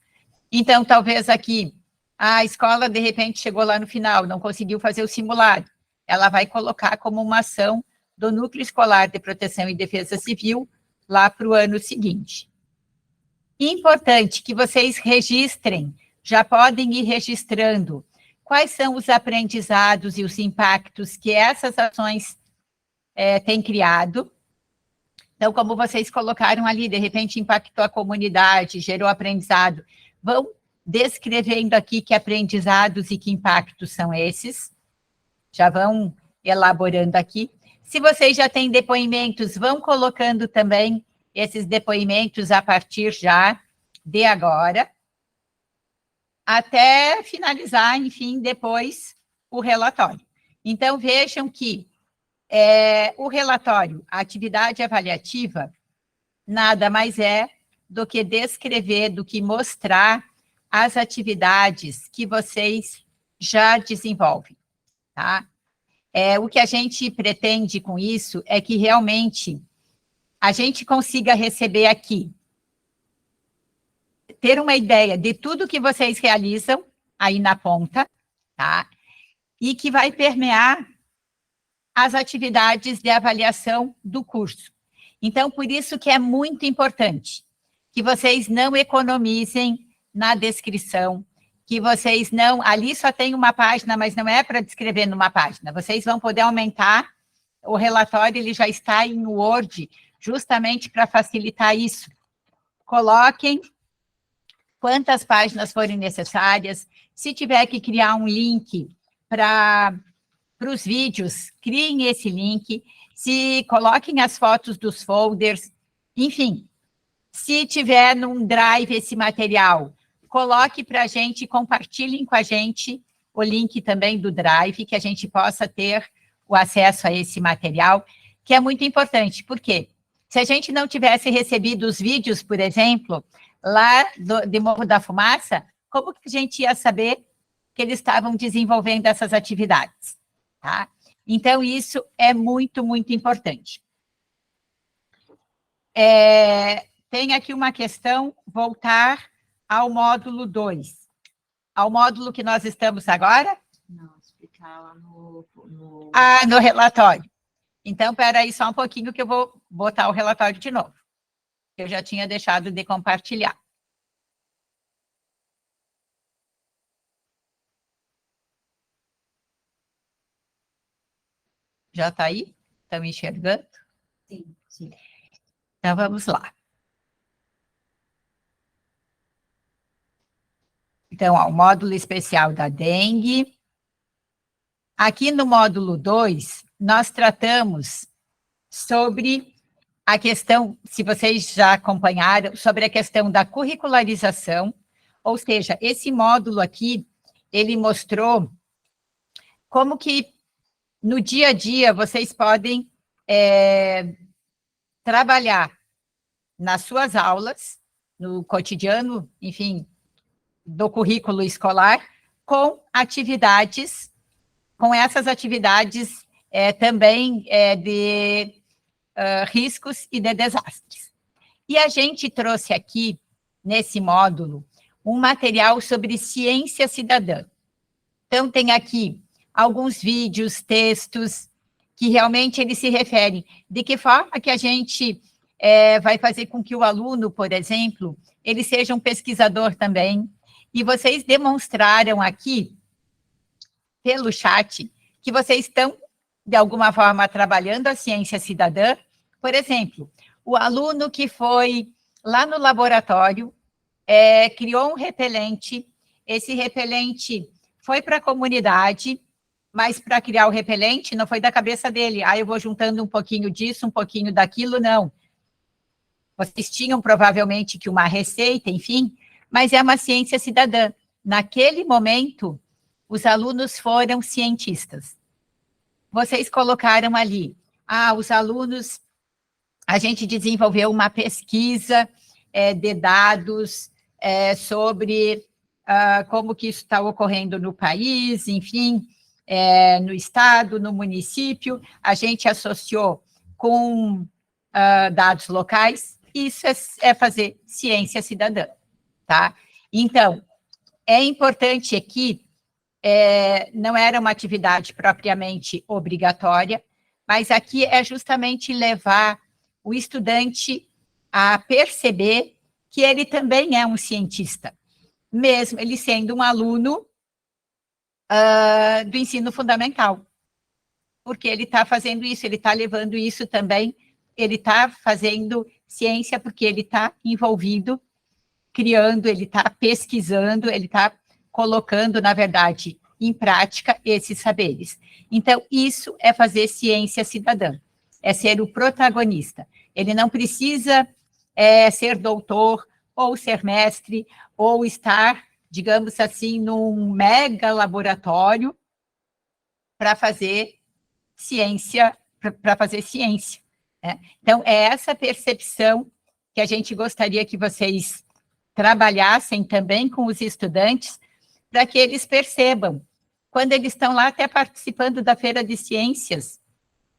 Então, talvez aqui, a escola, de repente, chegou lá no final, não conseguiu fazer o simulado. Ela vai colocar como uma ação do Núcleo Escolar de Proteção e Defesa Civil lá para o ano seguinte. Importante que vocês registrem, já podem ir registrando, quais são os aprendizados e os impactos que essas ações têm criado. Então, como vocês colocaram ali, de repente impactou a comunidade, gerou aprendizado, vão descrevendo aqui que aprendizados e que impactos são esses, já vão elaborando aqui. Se vocês já têm depoimentos, vão colocando também esses depoimentos a partir já de agora, até finalizar, enfim, depois o relatório. Então, vejam que o relatório, a atividade avaliativa, nada mais é do que descrever, do que mostrar as atividades que vocês já desenvolvem, tá? O que a gente pretende com isso é que realmente a gente consiga receber aqui, ter uma ideia de tudo que vocês realizam aí na ponta, tá? E que vai permear as atividades de avaliação do curso. Então, por isso que é muito importante que vocês não economizem na descrição, que vocês não... Ali só tem uma página, mas não é para descrever numa página. Vocês vão poder aumentar, o relatório ele já está em Word, justamente para facilitar isso. Coloquem quantas páginas forem necessárias. Se tiver que criar um link para os vídeos, criem esse link. Se coloquem as fotos dos folders, enfim. Se tiver num drive esse material, coloque para a gente, compartilhem com a gente o link também do drive, que a gente possa ter o acesso a esse material, que é muito importante. Por quê? Se a gente não tivesse recebido os vídeos, por exemplo, lá de Morro da Fumaça, como que a gente ia saber que eles estavam desenvolvendo essas atividades? Tá? Então, isso é muito, muito importante. Tem aqui uma questão, voltar ao módulo 2. ao módulo que nós estamos agora? Não, explicar lá no... Ah, no relatório. Então, espera aí só um pouquinho que eu vou botar o relatório de novo. Eu já tinha deixado de compartilhar. Já está aí? Estão enxergando? Sim, sim. Então, vamos lá. Então, ó, o módulo especial da dengue. Aqui no módulo 2, nós tratamos sobre a questão, se vocês já acompanharam, sobre a questão da curricularização, ou seja, esse módulo aqui, ele mostrou como que no dia a dia vocês podem trabalhar nas suas aulas, no cotidiano, enfim, do currículo escolar, com atividades, com essas atividades também de riscos e de desastres. E a gente trouxe aqui, nesse módulo, um material sobre ciência cidadã. Então, tem aqui alguns vídeos, textos, que realmente eles se referem de que forma que a gente vai fazer com que o aluno, por exemplo, ele seja um pesquisador também. E vocês demonstraram aqui, pelo chat, que vocês estão, de alguma forma, trabalhando a ciência cidadã. Por exemplo, o aluno que foi lá no laboratório, criou um repelente, esse repelente foi para a comunidade, mas para criar o repelente não foi da cabeça dele. Ah, eu vou juntando um pouquinho disso, um pouquinho daquilo, não. Vocês tinham provavelmente que uma receita, enfim, mas é uma ciência cidadã. Naquele momento, os alunos foram cientistas. Vocês colocaram ali, os alunos, a gente desenvolveu uma pesquisa de dados sobre como que isso está ocorrendo no país, enfim, no estado, no município, a gente associou com dados locais, isso é fazer ciência cidadã, tá? Então, é importante aqui, não era uma atividade propriamente obrigatória, mas aqui é justamente levar o estudante a perceber que ele também é um cientista, mesmo ele sendo um aluno do ensino fundamental, porque ele está fazendo isso, ele está levando isso também, ele está fazendo ciência porque ele está envolvido, criando, ele está pesquisando, ele está colocando, na verdade, em prática esses saberes. Então, isso é fazer ciência cidadã, é ser o protagonista. Ele não precisa ser doutor, ou ser mestre, ou estar, digamos assim, num mega laboratório para fazer ciência, né? Então, é essa percepção que a gente gostaria que vocês trabalhassem também com os estudantes, para que eles percebam, quando eles estão lá até participando da feira de ciências,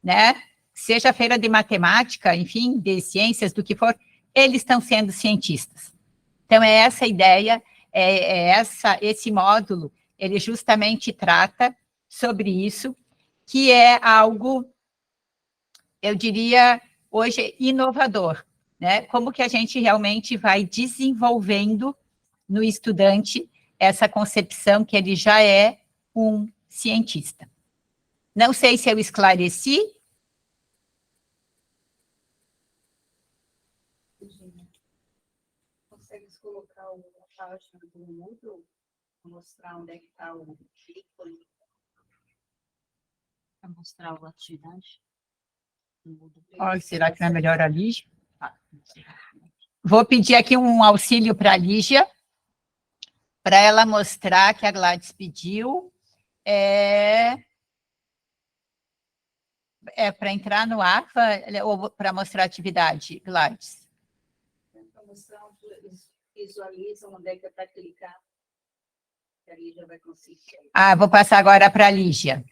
né? Seja a feira de matemática, enfim, de ciências, do que for, eles estão sendo cientistas. Então, é essa a ideia, esse módulo, ele justamente trata sobre isso, que é algo, eu diria, hoje, inovador, né? Como que a gente realmente vai desenvolvendo no estudante essa concepção que ele já é um cientista. Não sei se eu esclareci. Consegue colocar a página do Moodle, mostrar onde é que está o ícone? Para mostrar a atividade? Será que não é melhor a Lígia? Vou pedir aqui um auxílio para a Lígia, para ela mostrar que a Gladys pediu. Para entrar no AFA ou para mostrar a atividade, Gladys? Para mostrar onde eles visualizam onde é que é para clicar. A Lígia vai conseguir. Vou passar agora para a Lígia.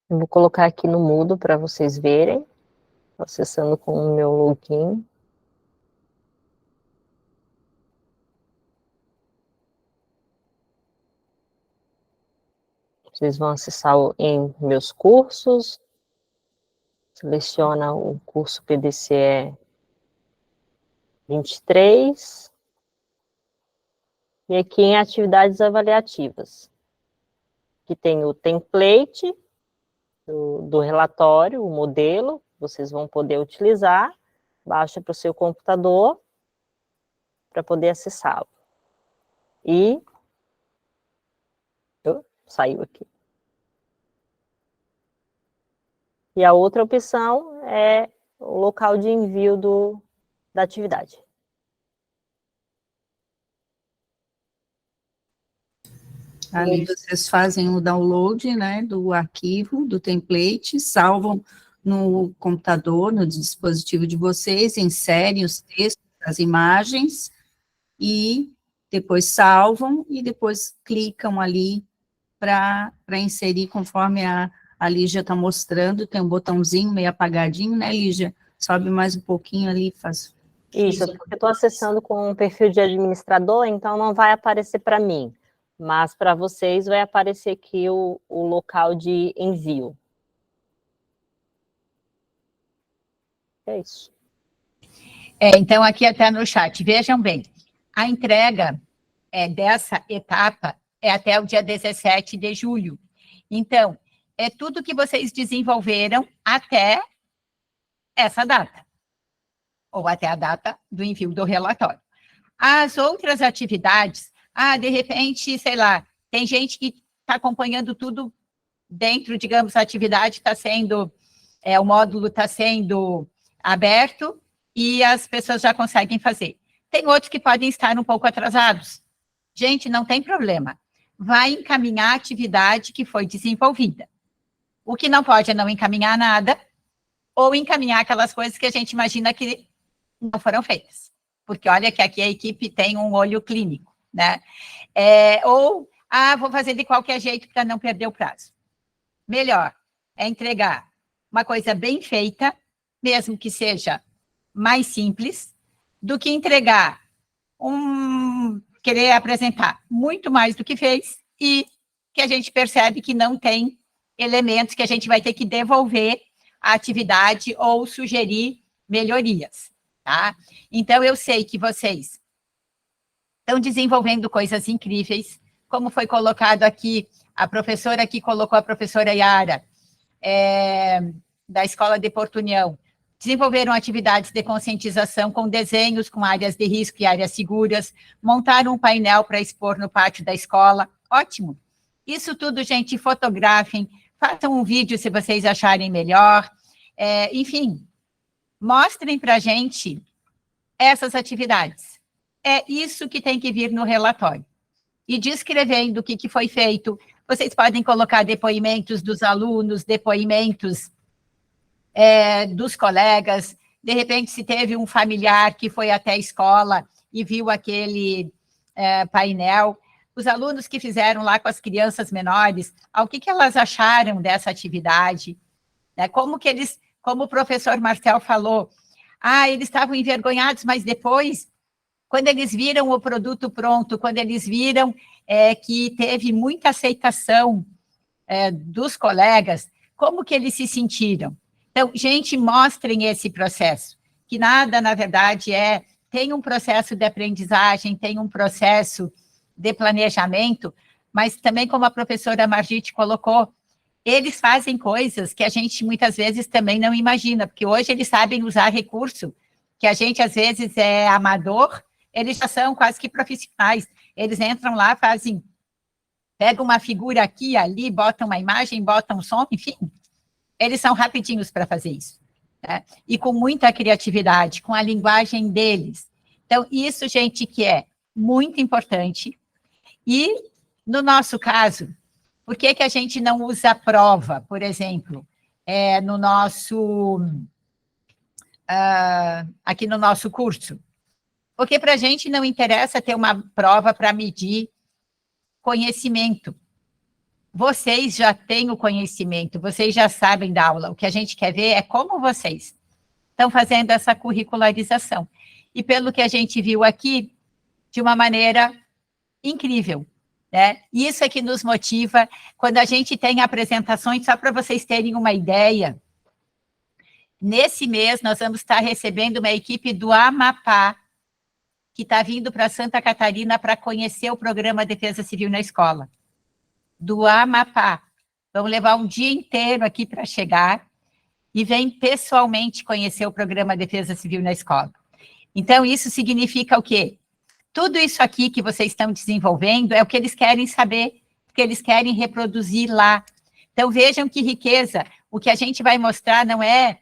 Eu vou colocar aqui no mudo para vocês verem. acessando com o meu login. Vocês vão acessar em meus cursos, seleciona o curso PDCE 23, e aqui em atividades avaliativas, que tem o template do relatório, o modelo, vocês vão poder utilizar, baixa para o seu computador para poder acessá-lo. E saiu aqui. E a outra opção é o local de envio da atividade. Ali vocês fazem o download, né, do arquivo, do template, salvam no computador, no dispositivo de vocês, inserem os textos, as imagens, e depois salvam, e depois clicam ali para inserir conforme a Lígia está mostrando. Tem um botãozinho meio apagadinho, né, Lígia? Sobe mais um pouquinho ali, faz... Isso, porque eu estou acessando com um perfil de administrador, então não vai aparecer para mim. Mas para vocês vai aparecer aqui o local de envio. É isso. Então, aqui até no chat, vejam bem, a entrega dessa etapa é até o dia 17 de julho. Então, é tudo que vocês desenvolveram até essa data, ou até a data do envio do relatório. As outras atividades, de repente, sei lá, tem gente que está acompanhando tudo dentro, digamos, a atividade está sendo, o módulo está sendo aberto e as pessoas já conseguem fazer. Tem outros que podem estar um pouco atrasados. Gente, não tem problema. Vai encaminhar a atividade que foi desenvolvida. O que não pode é não encaminhar nada, ou encaminhar aquelas coisas que a gente imagina que não foram feitas. Porque olha que aqui a equipe tem um olho clínico, né? Vou fazer de qualquer jeito para não perder o prazo. Melhor é entregar uma coisa bem feita, mesmo que seja mais simples, do que entregar querer apresentar muito mais do que fez e que a gente percebe que não tem elementos que a gente vai ter que devolver a atividade ou sugerir melhorias, tá? Então, eu sei que vocês estão desenvolvendo coisas incríveis, como foi colocado aqui, a professora que colocou, a professora Yara, da Escola de Porto União, desenvolveram atividades de conscientização com desenhos com áreas de risco e áreas seguras, montaram um painel para expor no pátio da escola, ótimo. Isso tudo, gente, fotografem, façam um vídeo se vocês acharem melhor, enfim, mostrem para a gente essas atividades. É isso que tem que vir no relatório. E descrevendo o que foi feito, vocês podem colocar depoimentos dos alunos, depoimentos dos colegas, de repente, se teve um familiar que foi até a escola e viu aquele painel, os alunos que fizeram lá com as crianças menores, o que elas acharam dessa atividade, né? Como o professor Marcel falou, eles estavam envergonhados, mas depois, quando eles viram o produto pronto, quando eles viram que teve muita aceitação dos colegas, como que eles se sentiram? Então, gente, mostrem esse processo, que nada, na verdade, tem um processo de aprendizagem, tem um processo de planejamento, mas também, como a professora Margite colocou, eles fazem coisas que a gente, muitas vezes, também não imagina, porque hoje eles sabem usar recurso, que a gente, às vezes, é amador, eles já são quase que profissionais, eles entram lá, pegam uma figura aqui, ali, botam uma imagem, botam um som, enfim, eles são rapidinhos para fazer isso, né? E com muita criatividade, com a linguagem deles. Então, isso, gente, que é muito importante. E, no nosso caso, por que a gente não usa a prova, por exemplo, aqui no nosso curso? Porque para a gente não interessa ter uma prova para medir conhecimento. Vocês já têm o conhecimento, vocês já sabem da aula. O que a gente quer ver é como vocês estão fazendo essa curricularização. E pelo que a gente viu aqui, de uma maneira incrível, né? Isso é que nos motiva quando a gente tem apresentações, só para vocês terem uma ideia. Nesse mês, nós vamos estar recebendo uma equipe do Amapá, que está vindo para Santa Catarina para conhecer o programa Defesa Civil na escola. Do Amapá. Vamos levar um dia inteiro aqui para chegar e vem pessoalmente conhecer o programa Defesa Civil na escola. Então, isso significa o quê? Tudo isso aqui que vocês estão desenvolvendo é o que eles querem saber, que eles querem reproduzir lá. Então, vejam que riqueza. O que a gente vai mostrar não é...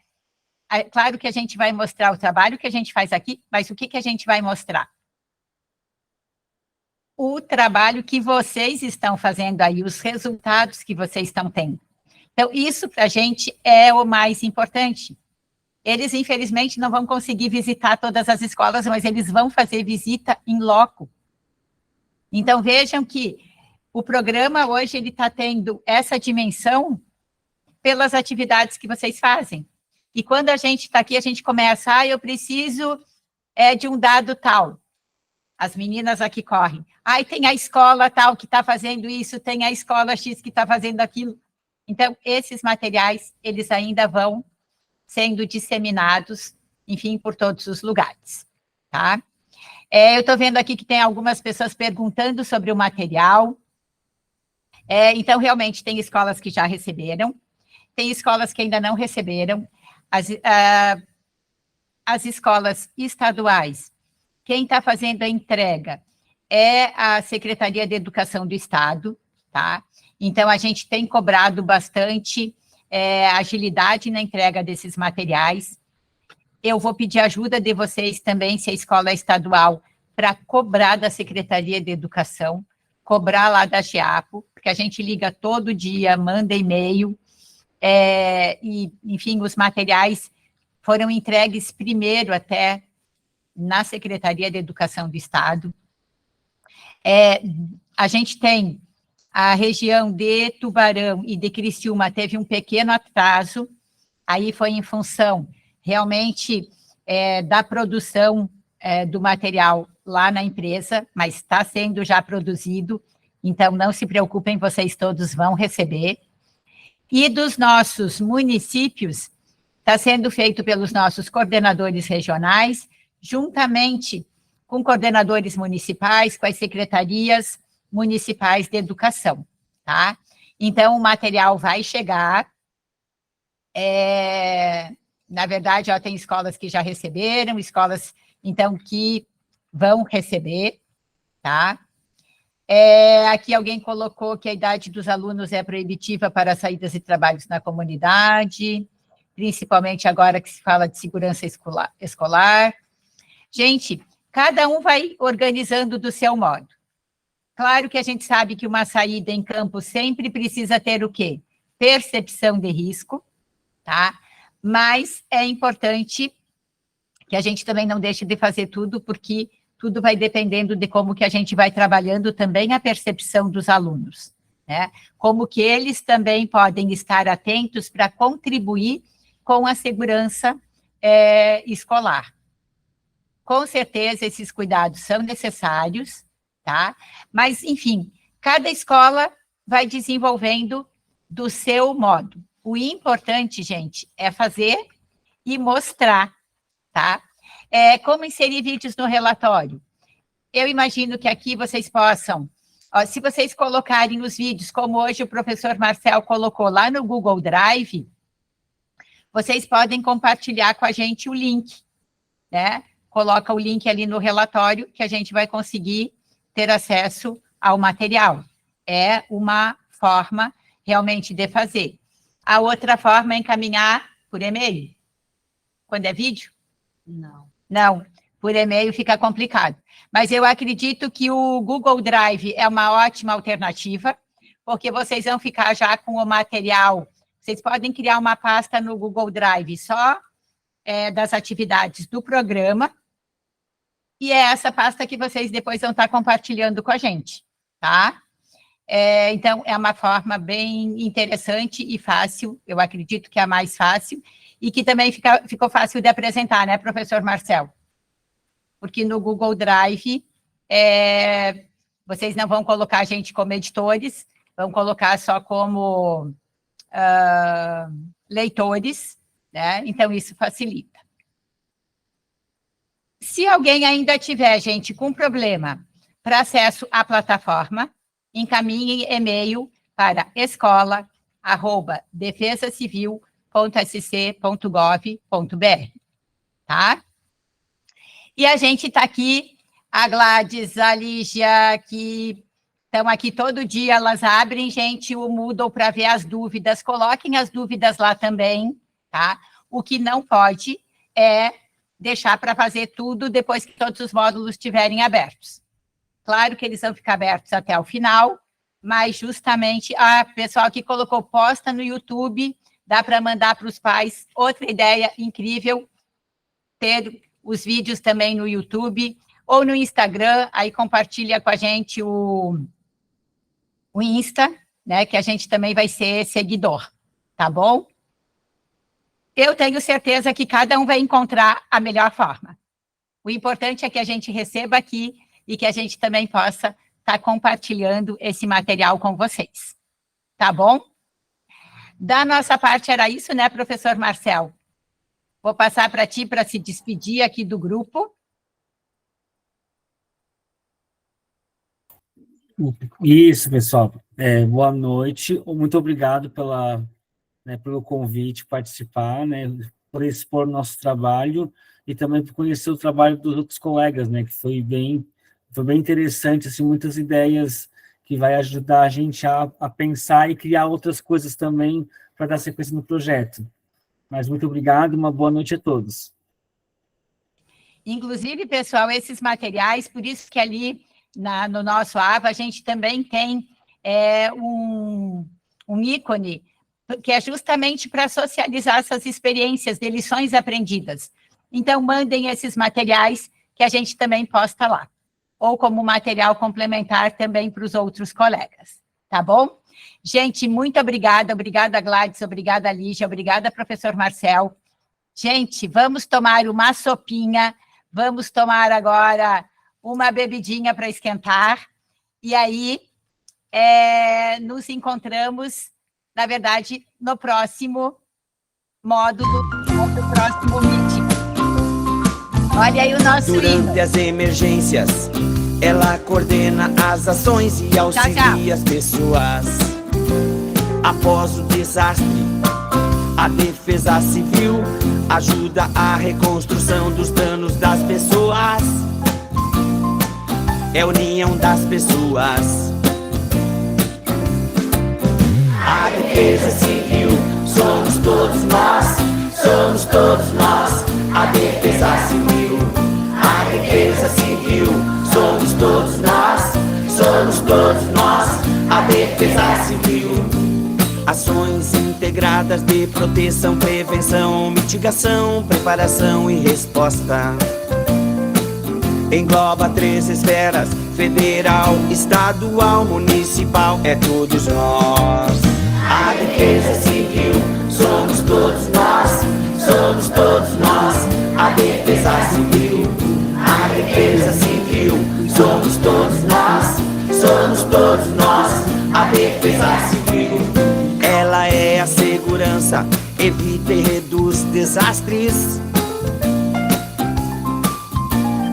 Claro que a gente vai mostrar o trabalho que a gente faz aqui, mas o que, que a gente vai mostrar? O trabalho que vocês estão fazendo aí, os resultados que vocês estão tendo. Então, isso para a gente é o mais importante. Eles, infelizmente, não vão conseguir visitar todas as escolas, mas eles vão fazer visita em loco. Então, vejam que o programa hoje ele está tendo essa dimensão pelas atividades que vocês fazem. E quando a gente está aqui, a gente começa, eu preciso de um dado tal. As meninas aqui correm. Tem a escola tal que está fazendo isso, tem a escola X que está fazendo aquilo. Então, esses materiais, eles ainda vão sendo disseminados, enfim, por todos os lugares, tá? Eu estou vendo aqui que tem algumas pessoas perguntando sobre o material. Então, realmente, tem escolas que já receberam, tem escolas que ainda não receberam. As escolas estaduais, quem está fazendo a entrega é a Secretaria de Educação do Estado, tá? Então, a gente tem cobrado bastante agilidade na entrega desses materiais. Eu vou pedir ajuda de vocês também, se a escola é estadual, para cobrar da Secretaria de Educação, cobrar lá da GEAPO, porque a gente liga todo dia, manda e-mail, e, enfim, os materiais foram entregues primeiro até na Secretaria de Educação do Estado. A gente tem a região de Tubarão e de Criciúma teve um pequeno atraso, aí foi em função, realmente, da produção do material lá na empresa, mas está sendo já produzido, então não se preocupem, vocês todos vão receber. E dos nossos municípios, está sendo feito pelos nossos coordenadores regionais, juntamente com coordenadores municipais, com as secretarias municipais de educação, tá? Então, o material vai chegar, na verdade, tem escolas que já receberam, escolas, então, que vão receber, tá? Aqui alguém colocou que a idade dos alunos é proibitiva para saídas e trabalhos na comunidade, principalmente agora que se fala de segurança escolar. Gente, cada um vai organizando do seu modo. Claro que a gente sabe que uma saída em campo sempre precisa ter o quê? Percepção de risco, tá? Mas é importante que a gente também não deixe de fazer tudo, porque tudo vai dependendo de como que a gente vai trabalhando também a percepção dos alunos, né? Como que eles também podem estar atentos para contribuir com a segurança escolar. Com certeza, esses cuidados são necessários, tá? Mas, enfim, cada escola vai desenvolvendo do seu modo. O importante, gente, é fazer e mostrar, tá? Como inserir vídeos no relatório. Eu imagino que aqui vocês possam, se vocês colocarem os vídeos, como hoje o professor Marcel colocou lá no Google Drive, vocês podem compartilhar com a gente o link, né? Coloca o link ali no relatório que a gente vai conseguir ter acesso ao material. É uma forma realmente de fazer. A outra forma é encaminhar por e-mail. Quando é vídeo? Não. Não, por e-mail fica complicado. Mas eu acredito que o Google Drive é uma ótima alternativa, porque vocês vão ficar já com o material. Vocês podem criar uma pasta no Google Drive só das atividades do programa, e é essa pasta que vocês depois vão estar compartilhando com a gente, tá? Então, é uma forma bem interessante e fácil, eu acredito que é a mais fácil, e que também ficou fácil de apresentar, né, professor Marcel? Porque no Google Drive, vocês não vão colocar a gente como editores, vão colocar só como leitores, né? Então, isso facilita. Se alguém ainda tiver, gente, com problema para acesso à plataforma, encaminhe e-mail para escola@defesacivil.sc.gov.br, tá? E a gente está aqui, a Gladys, a Lígia, que estão aqui todo dia, elas abrem, gente, o Moodle para ver as dúvidas, coloquem as dúvidas lá também, tá? O que não pode é deixar para fazer tudo depois que todos os módulos estiverem abertos. Claro que eles vão ficar abertos até o final, mas justamente a pessoal que colocou posta no YouTube, dá para mandar para os pais. Outra ideia incrível, ter os vídeos também no YouTube ou no Instagram, aí compartilha com a gente o Insta, né, que a gente também vai ser seguidor, tá bom? Eu tenho certeza que cada um vai encontrar a melhor forma. O importante é que a gente receba aqui e que a gente também possa estar compartilhando esse material com vocês. Tá bom? Da nossa parte era isso, né, professor Marcel? Vou passar para ti para se despedir aqui do grupo. Isso, pessoal. Boa noite. Muito obrigado pelo convite, participar, né, por expor nosso trabalho e também por conhecer o trabalho dos outros colegas, né, que foi bem interessante, assim, muitas ideias que vai ajudar a gente a pensar e criar outras coisas também para dar sequência no projeto. Mas muito obrigado, uma boa noite a todos. Inclusive, pessoal, esses materiais, por isso que ali no nosso AVA a gente também tem um ícone que é justamente para socializar essas experiências de lições aprendidas. Então, mandem esses materiais que a gente também posta lá, ou como material complementar também para os outros colegas, tá bom? Gente, muito obrigada Gladys, obrigada Lígia, obrigada professor Marcel. Gente, vamos tomar uma sopinha, vamos tomar agora uma bebidinha para esquentar, e aí nos encontramos, na verdade, no próximo módulo, no próximo meeting. Olha aí o nosso hino. Durante as emergências, ela coordena as ações e auxilia as pessoas. Após o desastre, a Defesa Civil ajuda a reconstrução dos danos das pessoas. É a união das pessoas. A Defesa Civil somos todos nós, somos todos nós. A Defesa Civil, a Defesa Civil, somos todos nós, somos todos nós. A Defesa Civil. Ações integradas de proteção, prevenção, mitigação, preparação e resposta. Engloba 3 esferas: federal, estadual, municipal, é todos nós. A Defesa Civil, somos todos nós, somos todos nós. A Defesa Civil, a Defesa Civil, somos todos nós, somos todos nós. A Defesa Civil, ela é a segurança, evita e reduz desastres.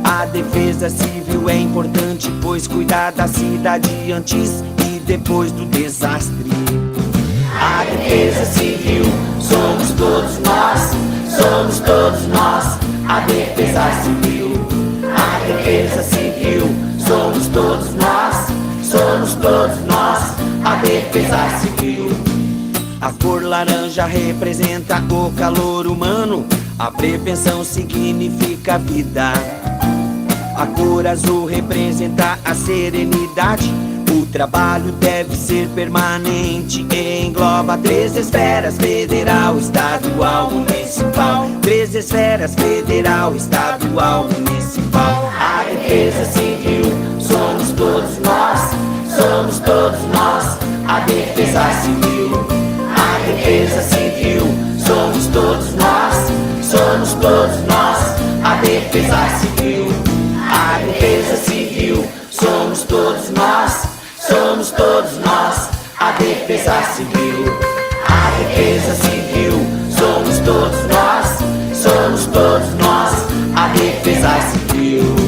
A Defesa Civil é importante, pois cuida da cidade antes e depois do desastre. A Defesa Civil, somos todos nós, somos todos nós. A Defesa Civil, a Defesa Civil, somos todos nós, somos todos nós. A Defesa Civil. A cor laranja representa o calor humano, a prevenção significa vida. A cor azul representa a serenidade. O trabalho deve ser permanente e engloba 3 esferas: federal, estadual, municipal. 3 esferas: federal, estadual, municipal. A Defesa Civil, somos todos nós, somos todos nós. A Defesa Civil, a Defesa Civil, somos somos todos nós, somos todos nós, a defesa civil. A defesa civil, somos todos nós, somos todos nós, a defesa civil. A defesa civil, somos todos nós, somos todos nós, a defesa civil.